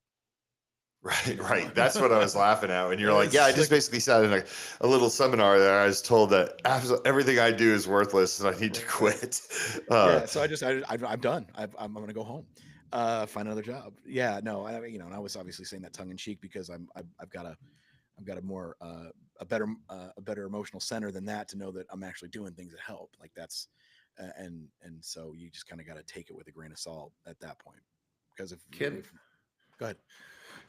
Right. That's what I was laughing at when you're like, yeah, I It's just like, basically sat in a little seminar there. I was told that everything I do is worthless and I need to right. quit. Yeah. So I'm done. I'm going to go home, find another job. Yeah. No, and I was obviously saying that tongue in cheek, because I've got a more, a better emotional center than that, to know that I'm actually doing things that help. Like, that's, and so you just kind of got to take it with a grain of salt at that point. Because Kid, go ahead.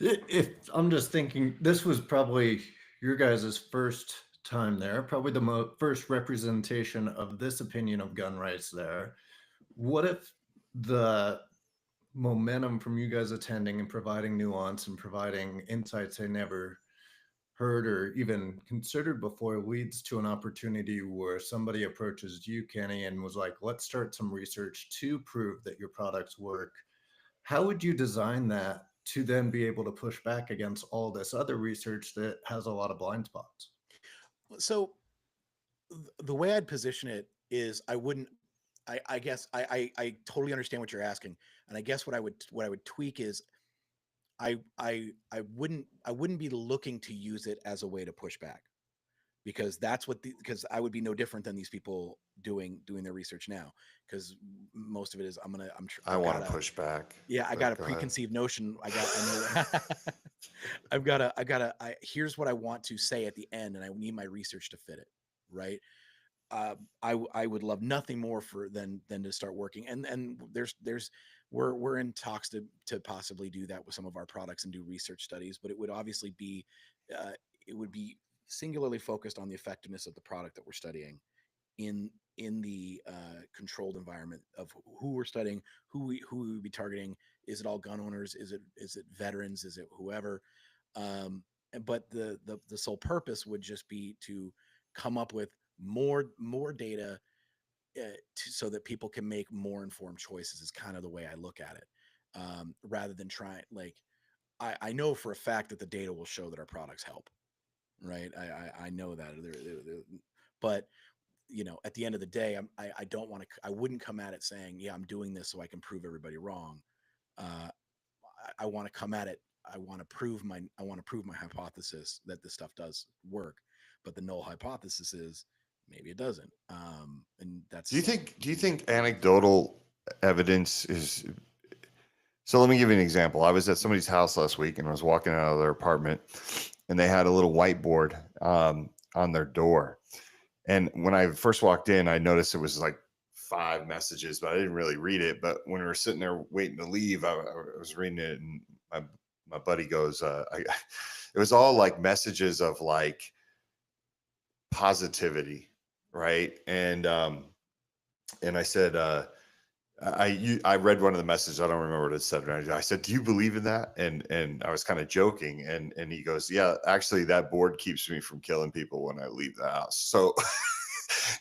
if I'm just thinking, this was probably your guys' first time there, probably the first representation of this opinion of gun rights there. What if the momentum from you guys attending and providing nuance and providing insights they never heard or even considered before leads to an opportunity where somebody approaches you, Kenny, and was like, let's start some research to prove that your products work? How would you design that to then be able to push back against all this other research that has a lot of blind spots? So the way I'd position it is, I wouldn't I guess I totally understand what you're asking, and I guess what I would tweak is I wouldn't be looking to use it as a way to push back, because that's what because I would be no different than these people doing their research now, because most of it is I want to push back. Yeah, I got a preconceived notion. I know here's what I want to say at the end, and I need my research to fit it, right? I would love nothing more than to start working, and we're in talks to possibly do that with some of our products and do research studies, but it would obviously be it would be singularly focused on the effectiveness of the product that we're studying in the controlled environment of who we're studying, who we would be targeting. Is it all gun owners? Is it veterans? Is it whoever? But the sole purpose would just be to come up with more data so that people can make more informed choices, is kind of the way I look at it, rather than trying, like, I know for a fact that the data will show that our products help, right? I know that, but at the end of the day, I don't want to, I wouldn't come at it saying, yeah, I'm doing this so I can prove everybody wrong. I want to come at it. I want to prove my hypothesis that this stuff does work, but the null hypothesis is maybe it doesn't. And that's. Do you think anecdotal evidence is? So let me give you an example. I was at somebody's house last week and I was walking out of their apartment, and they had a little whiteboard on their door. And when I first walked in, I noticed it was like 5 messages, but I didn't really read it. But when we were sitting there waiting to leave, I was reading it, and my buddy goes, it was all like messages of like positivity, right? And I said, I read one of the messages. I don't remember what it said. I said, "Do you believe in that?" And I was kind of joking, and he goes, "Yeah, actually, that board keeps me from killing people when I leave the house." So,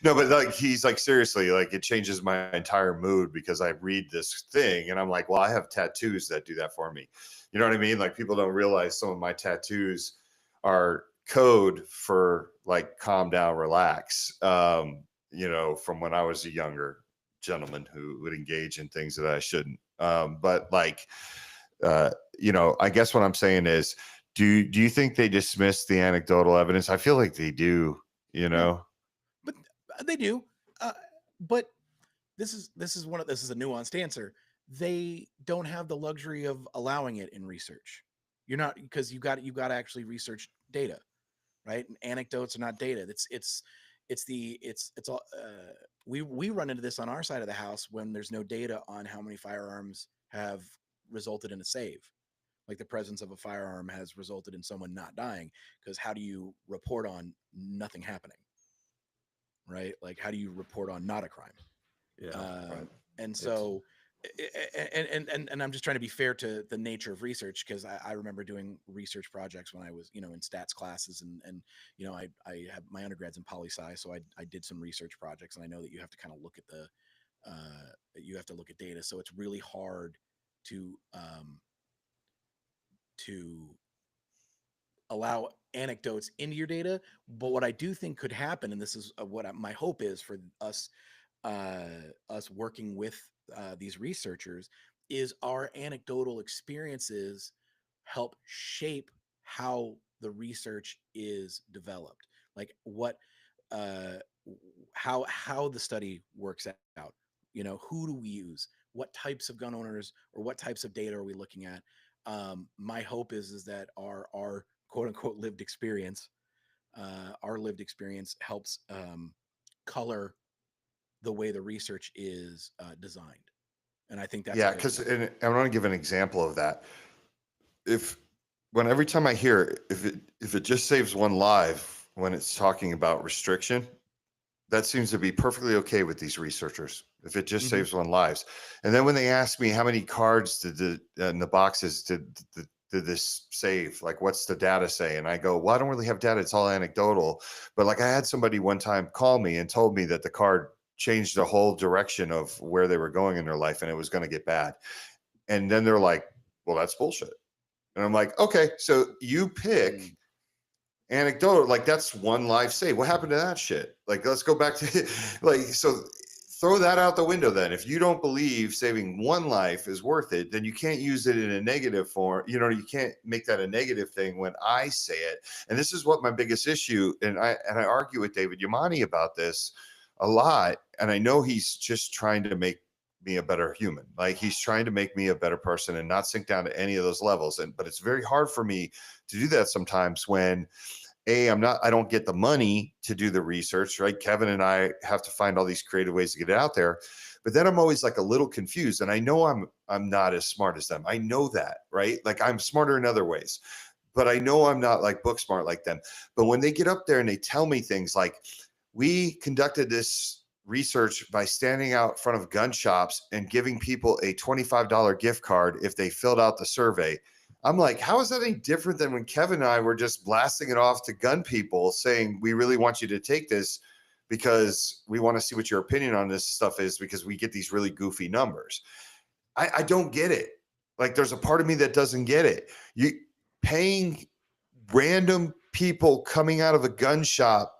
no, but like he's like, seriously, like it changes my entire mood because I read this thing, and I'm like, well, I have tattoos that do that for me. You know what I mean? Like people don't realize some of my tattoos are code for like calm down, relax. From when I was a younger gentleman who would engage in things that I shouldn't. But like, I guess what I'm saying is, do you think they dismiss the anecdotal evidence? I feel like they do, But they do. But this is a nuanced answer. They don't have the luxury of allowing it in research. You're not, because you got to actually research data, right? And anecdotes are not data. It's all. We run into this on our side of the house when there's no data on how many firearms have resulted in a save. Like the presence of a firearm has resulted in someone not dying, because how do you report on nothing happening? Right? Like, how do you report on not a crime? Yeah. Right. And so, and I'm just trying to be fair to the nature of research, because I remember doing research projects when I was, in stats classes, and I have my undergrads in poli-sci, so I did some research projects, and I know that you have to kind of look at data. So it's really hard to allow anecdotes into your data. But what I do think could happen, and this is what my hope is for us working with these researchers, is our anecdotal experiences help shape how the research is developed, like what how the study works out. Who do we use, what types of gun owners, or what types of data are we looking at? My hope is that our quote unquote lived experience helps color the way the research is designed. And I think that's, because I want to give an example of that. Every time I hear, if it just saves one life when it's talking about restriction, that seems to be perfectly okay with these researchers, if it just saves one lives. And then when they ask me how many cards did in the boxes did this save, like what's the data say, and I go, well, I don't really have data, it's all anecdotal. But like I had somebody one time call me and told me that the card changed the whole direction of where they were going in their life, and it was going to get bad. And then they're like, well, that's bullshit. And I'm like, okay, so you pick anecdotal, like that's one life save. What happened to that shit? Like, let's go back to like, so throw that out the window then. If you don't believe saving one life is worth it, then you can't use it in a negative form. You can't make that a negative thing when I say it. And this is what my biggest issue, and I argue with David Yamani about this a lot. And I know he's just trying to make me a better human. Like, he's trying to make me a better person and not sink down to any of those levels. But it's very hard for me to do that sometimes when I don't get the money to do the research, right? Kevin and I have to find all these creative ways to get it out there. But then I'm always like a little confused, and I know I'm not as smart as them. I know that, right? Like, I'm smarter in other ways, but I know I'm not like book smart like them. But when they get up there and they tell me things like, we conducted this research by standing out front of gun shops and giving people a $25 gift card if they filled out the survey. I'm like, how is that any different than when Kevin and I were just blasting it off to gun people saying, we really want you to take this because we want to see what your opinion on this stuff is, because we get these really goofy numbers. I don't get it. Like, there's a part of me that doesn't get it. You paying random people coming out of a gun shop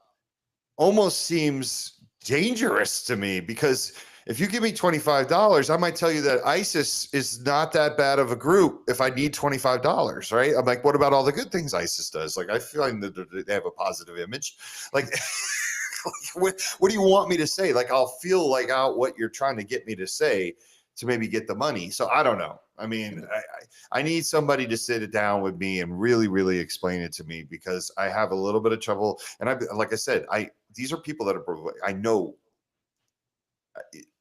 almost seems dangerous to me, because if you give me $25, I might tell you that ISIS is not that bad of a group if I need $25, right? I'm like, what about all the good things ISIS does? Like, I feel like they have a positive image. Like, what do you want me to say? Like, I'll feel like out what you're trying to get me to say to maybe get the money. So I don't know. I mean, I need somebody to sit it down with me and really, really explain it to me, because I have a little bit of trouble. And like I said, these are people that I know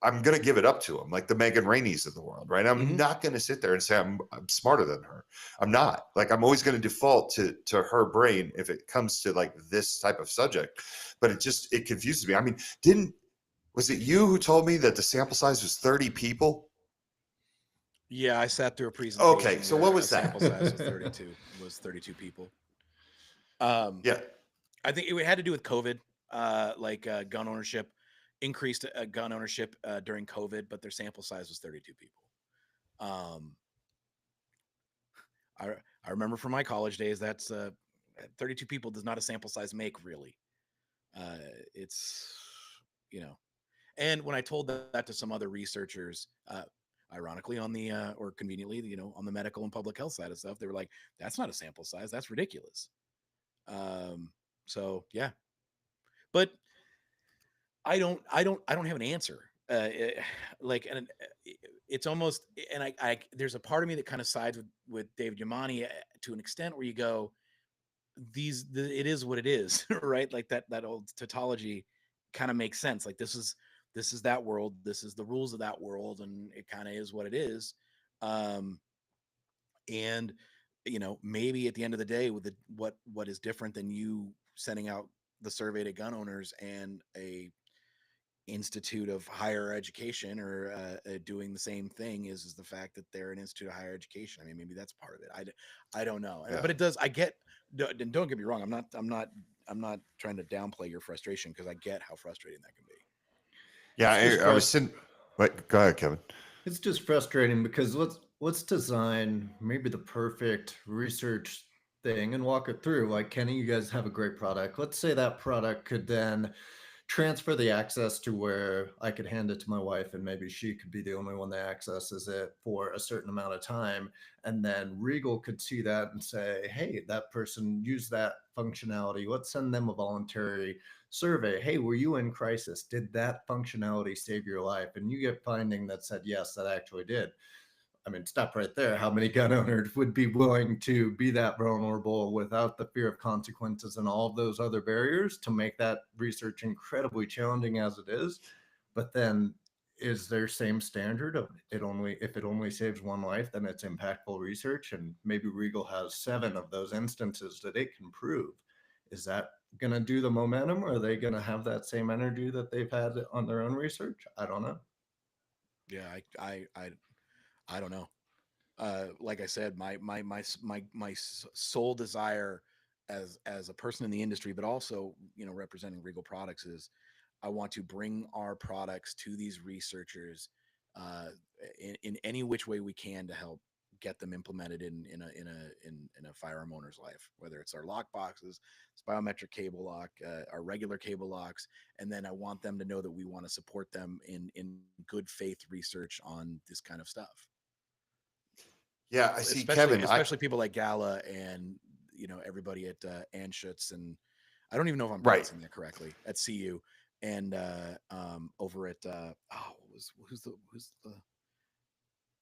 I'm going to give it up to them, like the Megan Rainey's of the world, right? I'm not going to sit there and say I'm smarter than her. I'm not. Like, I'm always going to default to her brain if it comes to like this type of subject. But it confuses me. I mean, was it you who told me that the sample size was 30 people? Yeah, I sat through a presentation. Okay, so what was that? Sample size was 32 people. Yeah. I think it had to do with COVID, gun ownership, increased gun ownership during COVID, but their sample size was 32 people. I remember from my college days, that's 32 people does not a sample size make, really. It's, and when I told that to some other researchers, ironically on the or conveniently, on the medical and public health side of stuff, they were like, that's not a sample size, that's ridiculous. So yeah, but I don't have an answer. It's almost, and I there's a part of me that kind of sides with David Yamani to an extent, where you go, it is what it is, right? Like that old tautology kind of makes sense. Like, this is that world, this is the rules of that world, and it kind of is what it is. And maybe at the end of the day, with what is different than you sending out the survey to gun owners and a institute of higher education or doing the same thing is the fact that they're an institute of higher education. I mean, maybe that's part of it. I don't know. Yeah. But it does. I get. Don't get me wrong. I'm not trying to downplay your frustration, because I get how frustrating that can be. Yeah, I was sitting. Wait, go ahead, Kevin. It's just frustrating because let's design maybe the perfect research thing and walk it through. Like, Kenny, you guys have a great product. Let's say that product could then transfer the access to where I could hand it to my wife, and maybe she could be the only one that accesses it for a certain amount of time. And then Regal could see that and say, hey, that person used that functionality. Let's send them a voluntary survey. Hey, were you in crisis? Did that functionality save your life? And you get finding that said, yes, that actually did. I mean, stop right there. How many gun owners would be willing to be that vulnerable without the fear of consequences and all of those other barriers to make that research incredibly challenging as it is? But then, is there same standard of if it only saves one life, then it's impactful research? And maybe Regal has 7 of those instances that it can prove. Is that going to do the momentum, or are they going to have that same energy that they've had on their own research? I don't know. Yeah, I don't know. Like I said, my sole desire as a person in the industry, but also, representing Regal Products, is I want to bring our products to these researchers in any which way we can to help get them implemented in a firearm owner's life, whether it's our lock boxes, it's biometric cable lock, our regular cable locks. And then I want them to know that we want to support them in good faith research on this kind of stuff. Yeah, I see, especially Kevin. especially people like Gala and everybody at Anschutz, and I don't even know if I'm Right. pronouncing that correctly, at CU, and over at who's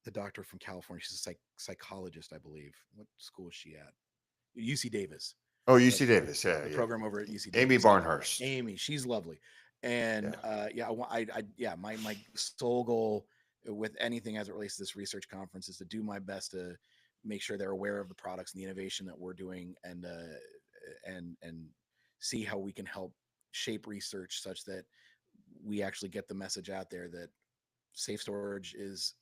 the doctor from California? She's a psychologist, I believe. What school is she at? UC Davis. Oh, UC Davis. Yeah, The yeah. program over at UC Davis. Amy Barnhurst. Amy, she's lovely. And my sole goal with anything as it relates to this research conference is to do my best to make sure they're aware of the products and the innovation that we're doing, and see how we can help shape research such that we actually get the message out there that safe storage is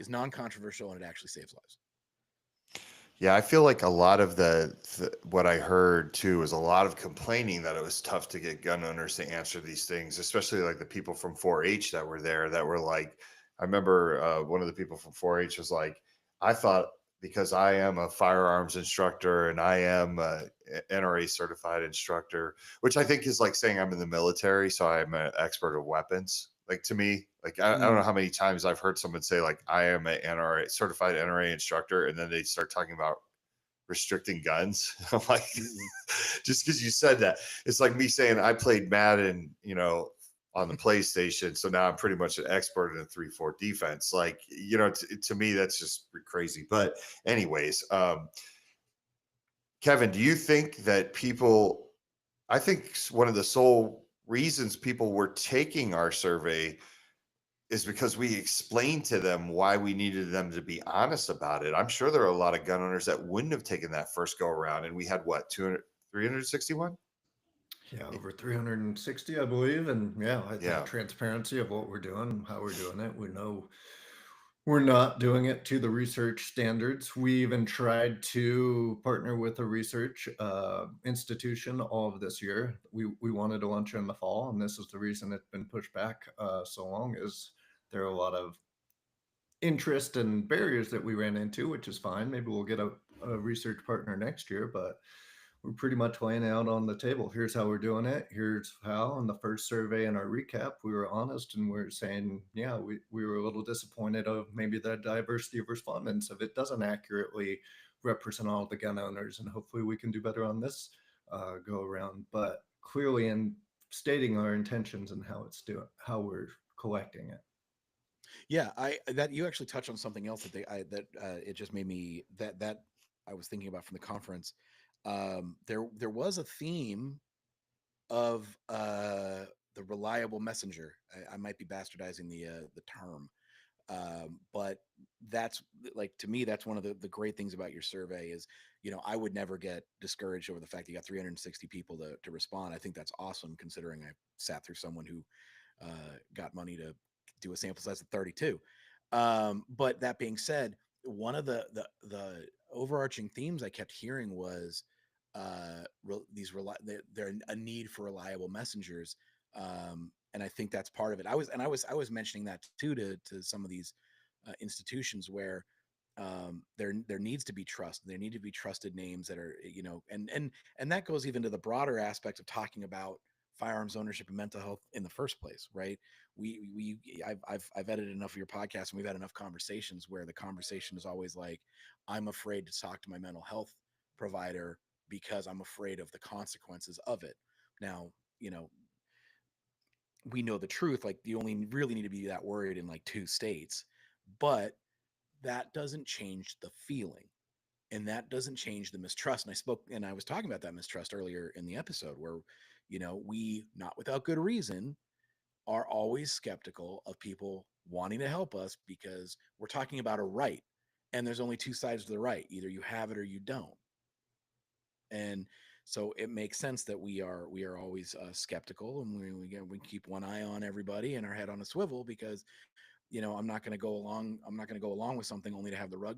non-controversial and it actually saves lives. Yeah, I feel like a lot of what I heard too was a lot of complaining that it was tough to get gun owners to answer these things, especially like the people from 4-H that were there that were like, I remember one of the people from 4-H was like, I thought because I am a firearms instructor and I am a NRA certified instructor, which I think is like saying I'm in the military, so I'm an expert of weapons. Like to me, like I don't know how many times I've heard someone say like I am a NRA certified NRA instructor, and then they start talking about restricting guns. I'm like, just because you said that, it's like me saying I played Madden, on the PlayStation, so now I'm pretty much an expert in a 3-4 defense. Like, to me that's just crazy. But anyways, Kevin, do you think that I think one of the sole reasons people were taking our survey is because we explained to them why we needed them to be honest about it. I'm sure there are a lot of gun owners that wouldn't have taken that first go around, and we had what, 361? Yeah, over 360, I believe. And I think Yeah. transparency of what we're doing, how we're doing it. We know we're not doing it to the research standards. We even tried to partner with a research institution all of this year. We wanted to launch in the fall, and this is the reason it's been pushed back so long, is there are a lot of interest and barriers that we ran into, which is fine. Maybe we'll get a research partner next year, but we're pretty much laying out on the table. Here's how we're doing it. Here's how. In the first survey and our recap, we were honest, and we're saying, we were a little disappointed of maybe the diversity of respondents, if it doesn't accurately represent all the gun owners, and hopefully we can do better on this go around. But clearly in stating our intentions and how we're collecting it. Yeah, that you actually touched on something else that it just made me that I was thinking about from the conference. There was a theme of the reliable messenger. I might be bastardizing the term, but that's, like, to me, that's one of the great things about your survey is, I would never get discouraged over the fact that you got 360 people to respond. I think that's awesome, considering I sat through someone who got money to do a sample size of 32. But that being said, one of the overarching themes I kept hearing was there a need for reliable messengers, and I think that's part of it. I was mentioning that too to some of these institutions where there needs to be trust. There need to be trusted names that are, and that goes even to the broader aspect of talking about firearms ownership and mental health in the first place, right? I've edited enough of your podcast, and we've had enough conversations where the conversation is always like, I'm afraid to talk to my mental health provider because I'm afraid of the consequences of it. Now, we know the truth, like you only really need to be that worried in like 2 states, but that doesn't change the feeling, and that doesn't change the mistrust. And I was talking about that mistrust earlier in the episode where, we, not without good reason, are always skeptical of people wanting to help us because we're talking about a right, and there's only 2 sides to the right. Either you have it or you don't. And so it makes sense that we are always skeptical, and we keep one eye on everybody and our head on a swivel, because I'm not going to go along with something only to have the rug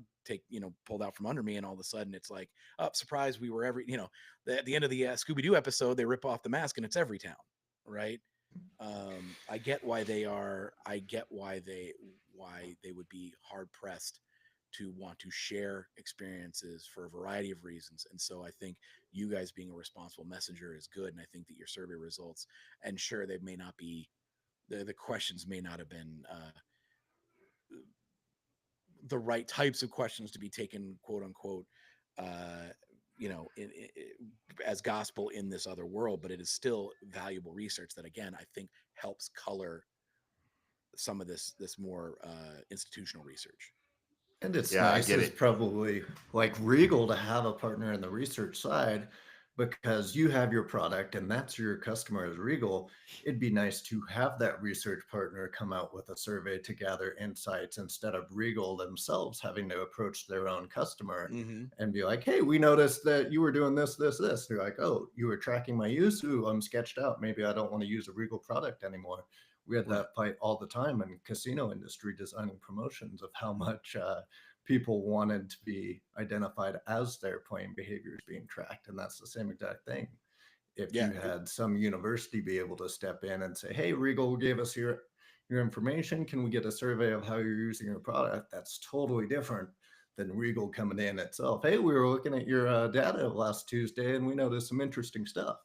pulled out from under me, and all of a sudden it's like, oh, surprise, we were at the end of the Scooby-Doo episode, they rip off the mask and it's Everytown, right? I get why they would be hard pressed to want to share experiences for a variety of reasons. And so I think you guys being a responsible messenger is good. And I think that your survey results, and sure, they may not be, the questions may not have been the right types of questions to be taken, quote unquote, uh, as gospel in this other world, but it is still valuable research that, again, I think helps color some of this more institutional research. And it's Yeah, I nice get as it. probably like Regal to have a partner in the research side because you have your product and that's your customer as Regal. It'd be nice to have that research partner come out with a survey to gather insights instead of Regal themselves having to approach their own customer Mm-hmm. and be like, hey, we noticed that you were doing this, this, this. They're like, oh, you were tracking my use. Ooh, I'm sketched out. Maybe I don't want to use a Regal product anymore. We had Right. that fight all the time in casino industry designing promotions of how much people wanted to be identified as their playing behaviors being tracked. And that's the same exact thing. If Yeah. you had some university be able to step in and say, hey, Regal gave us your information. Can we get a survey of how you're using your product? That's totally different than Regal coming in itself. Hey, we were looking at your data last Tuesday and we noticed some interesting stuff.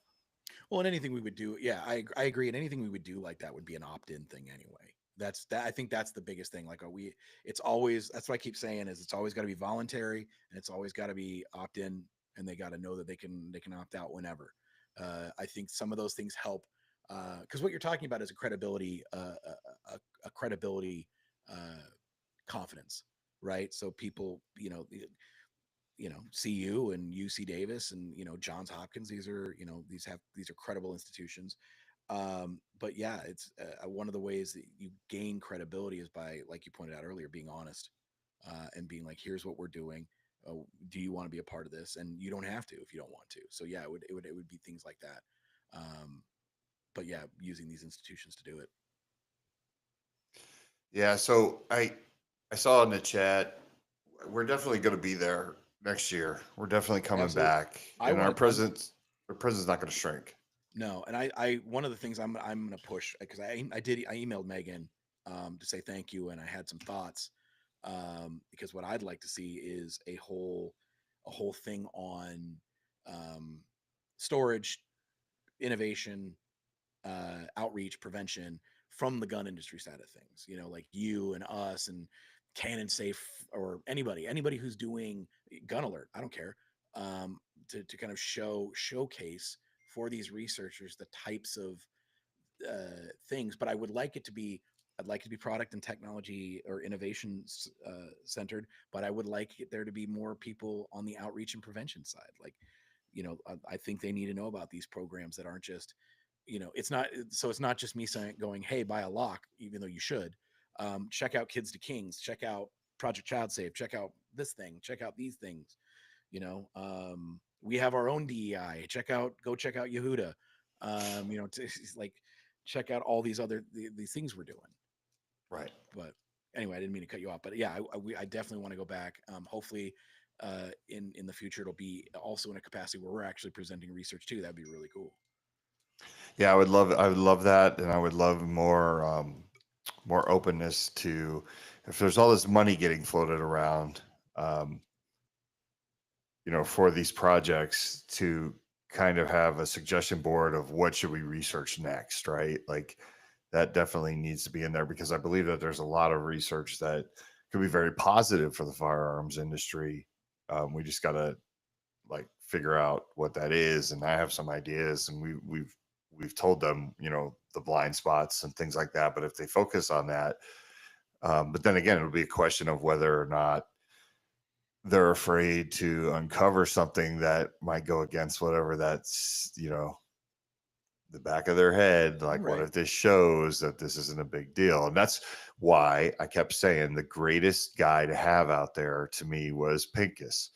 Well, and anything we would do, yeah, I agree. And anything we would do like that would be an opt-in thing anyway. That's that. I think that's the biggest thing. Like, it's always, that's what I keep saying, is it's always got to be voluntary and it's always got to be opt-in, and they got to know that they can opt out whenever. I think some of those things help, because what you're talking about is a credibility, a credibility confidence, right? So people, CU and UC Davis and Johns Hopkins. These are these are credible institutions. But yeah, it's one of the ways that you gain credibility is by, like you pointed out earlier, being honest and being like, here's what we're doing. Do you want to be a part of this? And you don't have to if you don't want to. So yeah, it would be things like that. But yeah, using these institutions to do it. Yeah, so I saw in the chat, we're definitely going to be there next year. We're definitely coming Absolutely. back, I and want our presence not going to shrink. No, and I one of the things I'm going to push, because I emailed Megan to say thank you, and I had some thoughts, because what I'd like to see is a whole thing on storage, innovation, outreach, prevention from the gun industry side of things. Like you and us and Cannon Safe, or anybody who's doing Gun Alert. I don't care. To kind of showcase for these researchers the types of things. But I'd like it to be product and technology or innovation centered. But I would like there to be more people on the outreach and prevention side. Like, I think they need to know about these programs that aren't just, it's not just me going, hey, buy a lock, even though you should. Check out Kids to Kings, check out Project Child Safe, check out this thing, check out these things. We have our own DEI. Go check out Yehuda. Like, check out all these other these things we're doing. Right. But anyway, I didn't mean to cut you off. But yeah, I definitely want to go back. Hopefully, in the future, it'll be also in a capacity where we're actually presenting research too. That'd be really cool. Yeah, I would love that, and I would love more openness to, if there's all this money getting floated around, for these projects, to kind of have a suggestion board of what should we research next, right? Like, that definitely needs to be in there, because I believe that there's a lot of research that could be very positive for the firearms industry. We just got to figure out what that is, and I have some ideas, and we've told them, the blind spots and things like that. But if they focus on that, but then again, it'll be a question of whether or not they're afraid to uncover something that might go against whatever that's, the back of their head. Like, Right. what if this shows that this isn't a big deal? And that's why I kept saying the greatest guy to have out there to me was Pincus,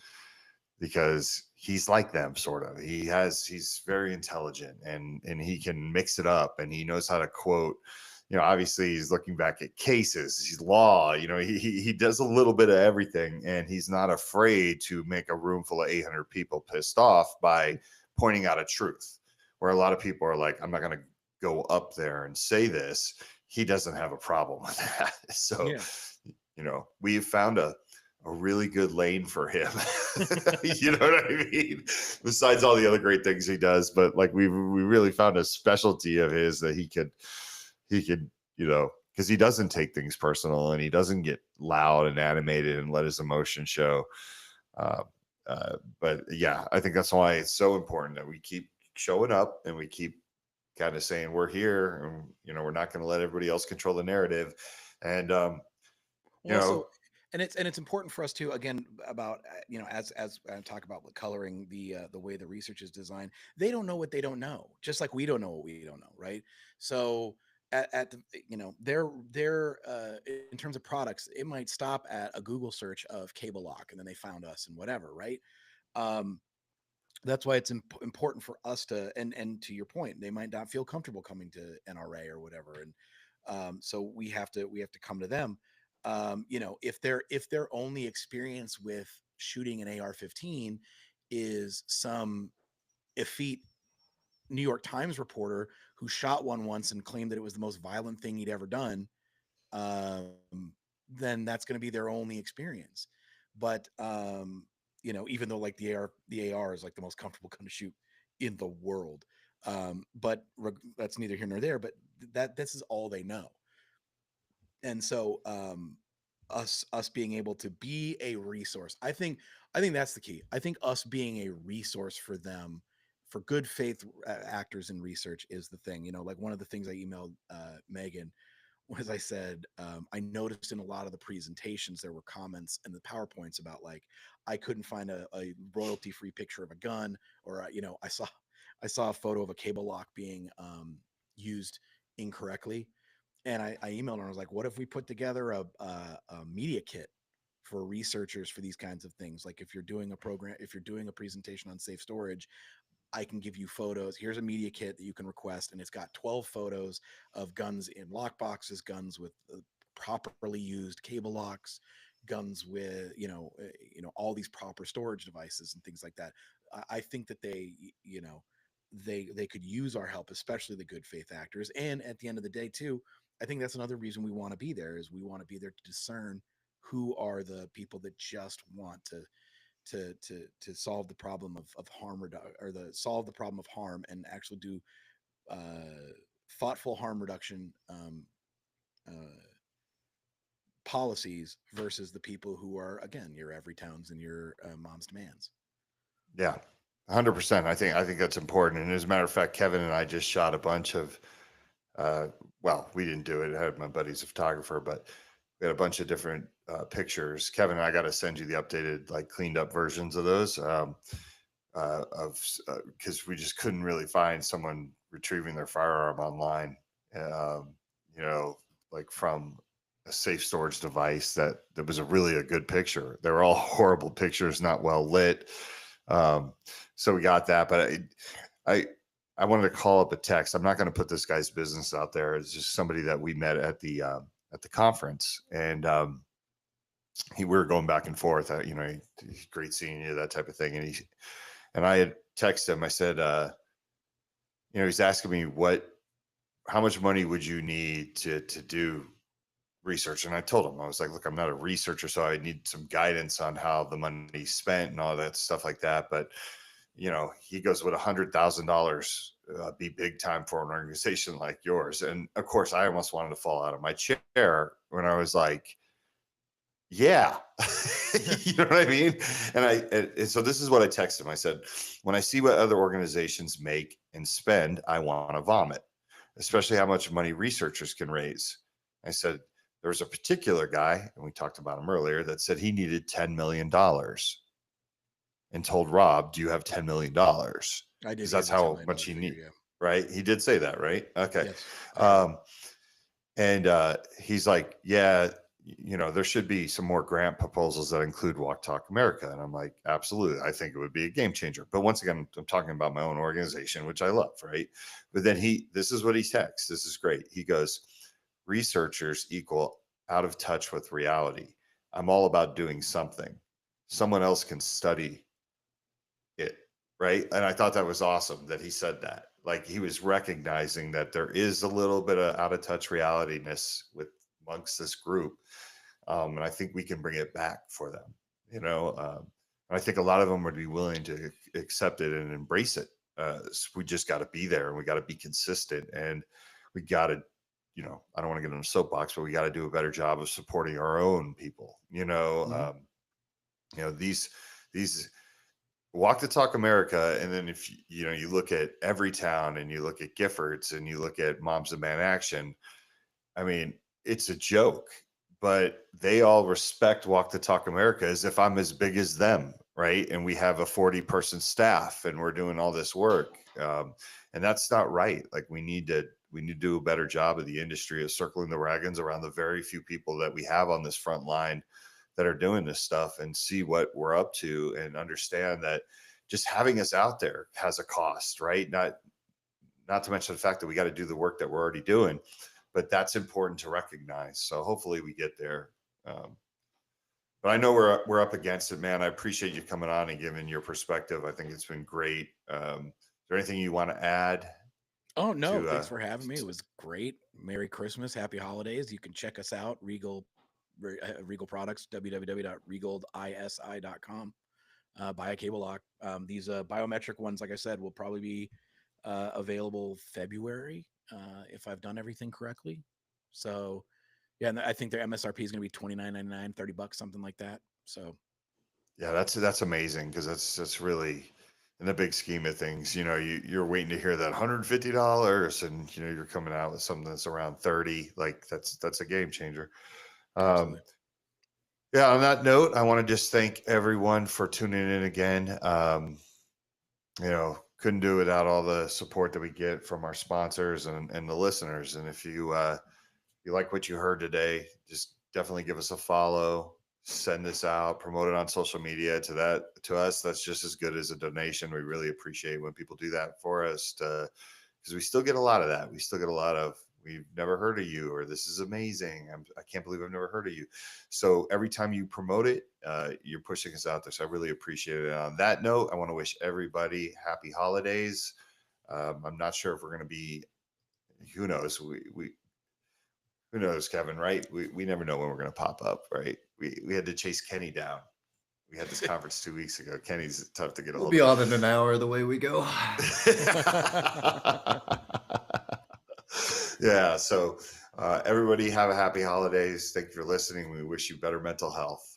because he's like them, sort of. He's very intelligent, and he can mix it up, and he knows how to quote. Obviously he's looking back at cases, he's law, he does a little bit of everything, and he's not afraid to make a room full of 800 people pissed off by pointing out a truth, where a lot of people are like, I'm not going to go up there and say this. He doesn't have a problem with that. So, Yeah. we've found a a really good lane for him. You know what I mean? Besides all the other great things he does, but like we really found a specialty of his that he could, because he doesn't take things personal and he doesn't get loud and animated and let his emotion show. Uh, but yeah, I think that's why it's so important that we keep showing up and we keep kind of saying we're here, and we're not going to let everybody else control the narrative. And you Well, know, so and it's important for us to, again, about as I talk about coloring the way the research is designed. They don't know what they don't know, just like we don't know what we don't know, right? So at the, their in terms of products, it might stop at a Google search of cable lock, and then they found us and whatever, right? Um, that's why it's important for us to, and to your point, they might not feel comfortable coming to NRA or whatever, and so we have to come to them. If their only experience with shooting an AR-15 is some effete New York Times reporter who shot one once and claimed that it was the most violent thing he'd ever done, then that's going to be their only experience. But even though like the AR is like the most comfortable gun to shoot in the world, but that's neither here nor there. But that this is all they know, and so us being able to be a resource, I think that's the key. I think us being a resource for them, for good faith actors in research, is the thing. Like one of the things I emailed Megan was, I said, I noticed in a lot of the presentations there were comments in the PowerPoints about, like, I couldn't find a royalty free picture of a gun, or I saw a photo of a cable lock being used incorrectly, and I emailed her and I was like, what if we put together a media kit for researchers for these kinds of things? Like, if you're doing a presentation on safe storage, I can give you photos. Here's a media kit that you can request, and it's got 12 photos of guns in lock boxes, guns with properly used cable locks, guns with all these proper storage devices and things like that. I think that they could use our help, especially the good faith actors. And at the end of the day, too, I think that's another reason we want to be there, is we want to be there to discern who are the people that just want to solve the problem of harm, or solve the problem of harm, and actually do thoughtful harm reduction uh, policies, versus the people who are, again, your every towns and your mom's demands. yeah, 100%. I think that's important. And as a matter of fact, Kevin and I just shot a bunch of. Well, we didn't do it. I had my buddy's a photographer, but we had a bunch of different pictures. Kevin and I got to send you the updated, like, cleaned up versions of those. Because we just couldn't really find someone retrieving their firearm online, um, like from a safe storage device that was a good picture. They were all horrible pictures, not well lit. So we got that, but I wanted to call up a text. I'm not going to put this guy's business out there. It's just somebody that we met at the conference, and we were going back and forth. He's great seeing you, that type of thing. And I had texted him. I said, he's asking me how much money would you need to do research? And I told him, I was like, look, I'm not a researcher, so I need some guidance on how the money's spent and all that stuff like that. But he goes, would $100,000 be big time for an organization like yours? And of course, I almost wanted to fall out of my chair when I was like, yeah, you know what I mean? And so this is what I texted him. I said, when I see what other organizations make and spend, I want to vomit, especially how much money researchers can raise. I said, there was a particular guy, and we talked about him earlier, that said he needed $10 million and told Rob, do you have $10 million? I did. Because that's how much he needs, yeah. right? He did say that, right? Okay. Yes. And he's like, yeah, there should be some more grant proposals that include Walk Talk America. And I'm like, absolutely. I think it would be a game changer. But once again, I'm talking about my own organization, which I love, right? But then this is what he texts. This is great. He goes, researchers equal out of touch with reality. I'm all about doing something. Someone else can study it, right? And I thought that was awesome that he said that. Like, he was recognizing that there is a little bit of out of touch realityness with amongst this group, and I think we can bring it back for them. I think a lot of them would be willing to accept it and embrace it. So we just got to be there, and we got to be consistent, and we got to, I don't want to get on a soapbox, but we got to do a better job of supporting our own people. These Walk the Talk America, and then if you look at Everytown, and you look at Giffords, and you look at Moms Demand Action, I mean, it's a joke, but they all respect Walk the Talk America as if I'm as big as them, right? And we have a 40-person staff, and we're doing all this work, and that's not right. Like, we need to do a better job of the industry of circling the wagons around the very few people that we have on this front line that are doing this stuff, and see what we're up to, and understand that just having us out there has a cost, right? Not to mention the fact that we got to do the work that we're already doing, but that's important to recognize. So hopefully we get there. But I know we're up against it, man. I appreciate you coming on and giving your perspective. I think it's been great. Is there anything you want to add? Oh, no, thanks for having me. It was great. Merry Christmas, happy holidays. You can check us out, Regal Products, www.regalisi.com. Buy a cable lock. These biometric ones, like I said, will probably be available February if I've done everything correctly. So yeah, and I think their MSRP is going to be $29.99, $30, something like that. So yeah, that's amazing, because that's really, in the big scheme of things, you're waiting to hear that $150, and you're coming out with something that's around 30. Like, that's a game changer. absolutely. Yeah, on that note, I want to just thank everyone for tuning in again. Couldn't do it without all the support that we get from our sponsors and the listeners. And if you like what you heard today, just definitely give us a follow, send this out, promote it on social media. To us, that's just as good as a donation. We really appreciate when people do that for us, because we still get a lot of that. We still get a lot of, we've never heard of you, or this is amazing. I can't believe I've never heard of you. So every time you promote it, you're pushing us out there. So I really appreciate it. And on that note, I want to wish everybody happy holidays. I'm not sure if we're going to be, who knows? Who knows, Kevin, right? We never know when we're going to pop up, right? We had to chase Kenny down. We had this conference 2 weeks ago. Kenny's tough to get a hold of. We'll be on in an hour the way we go. Yeah. So everybody have a happy holidays. Thank you for listening. We wish you better mental health.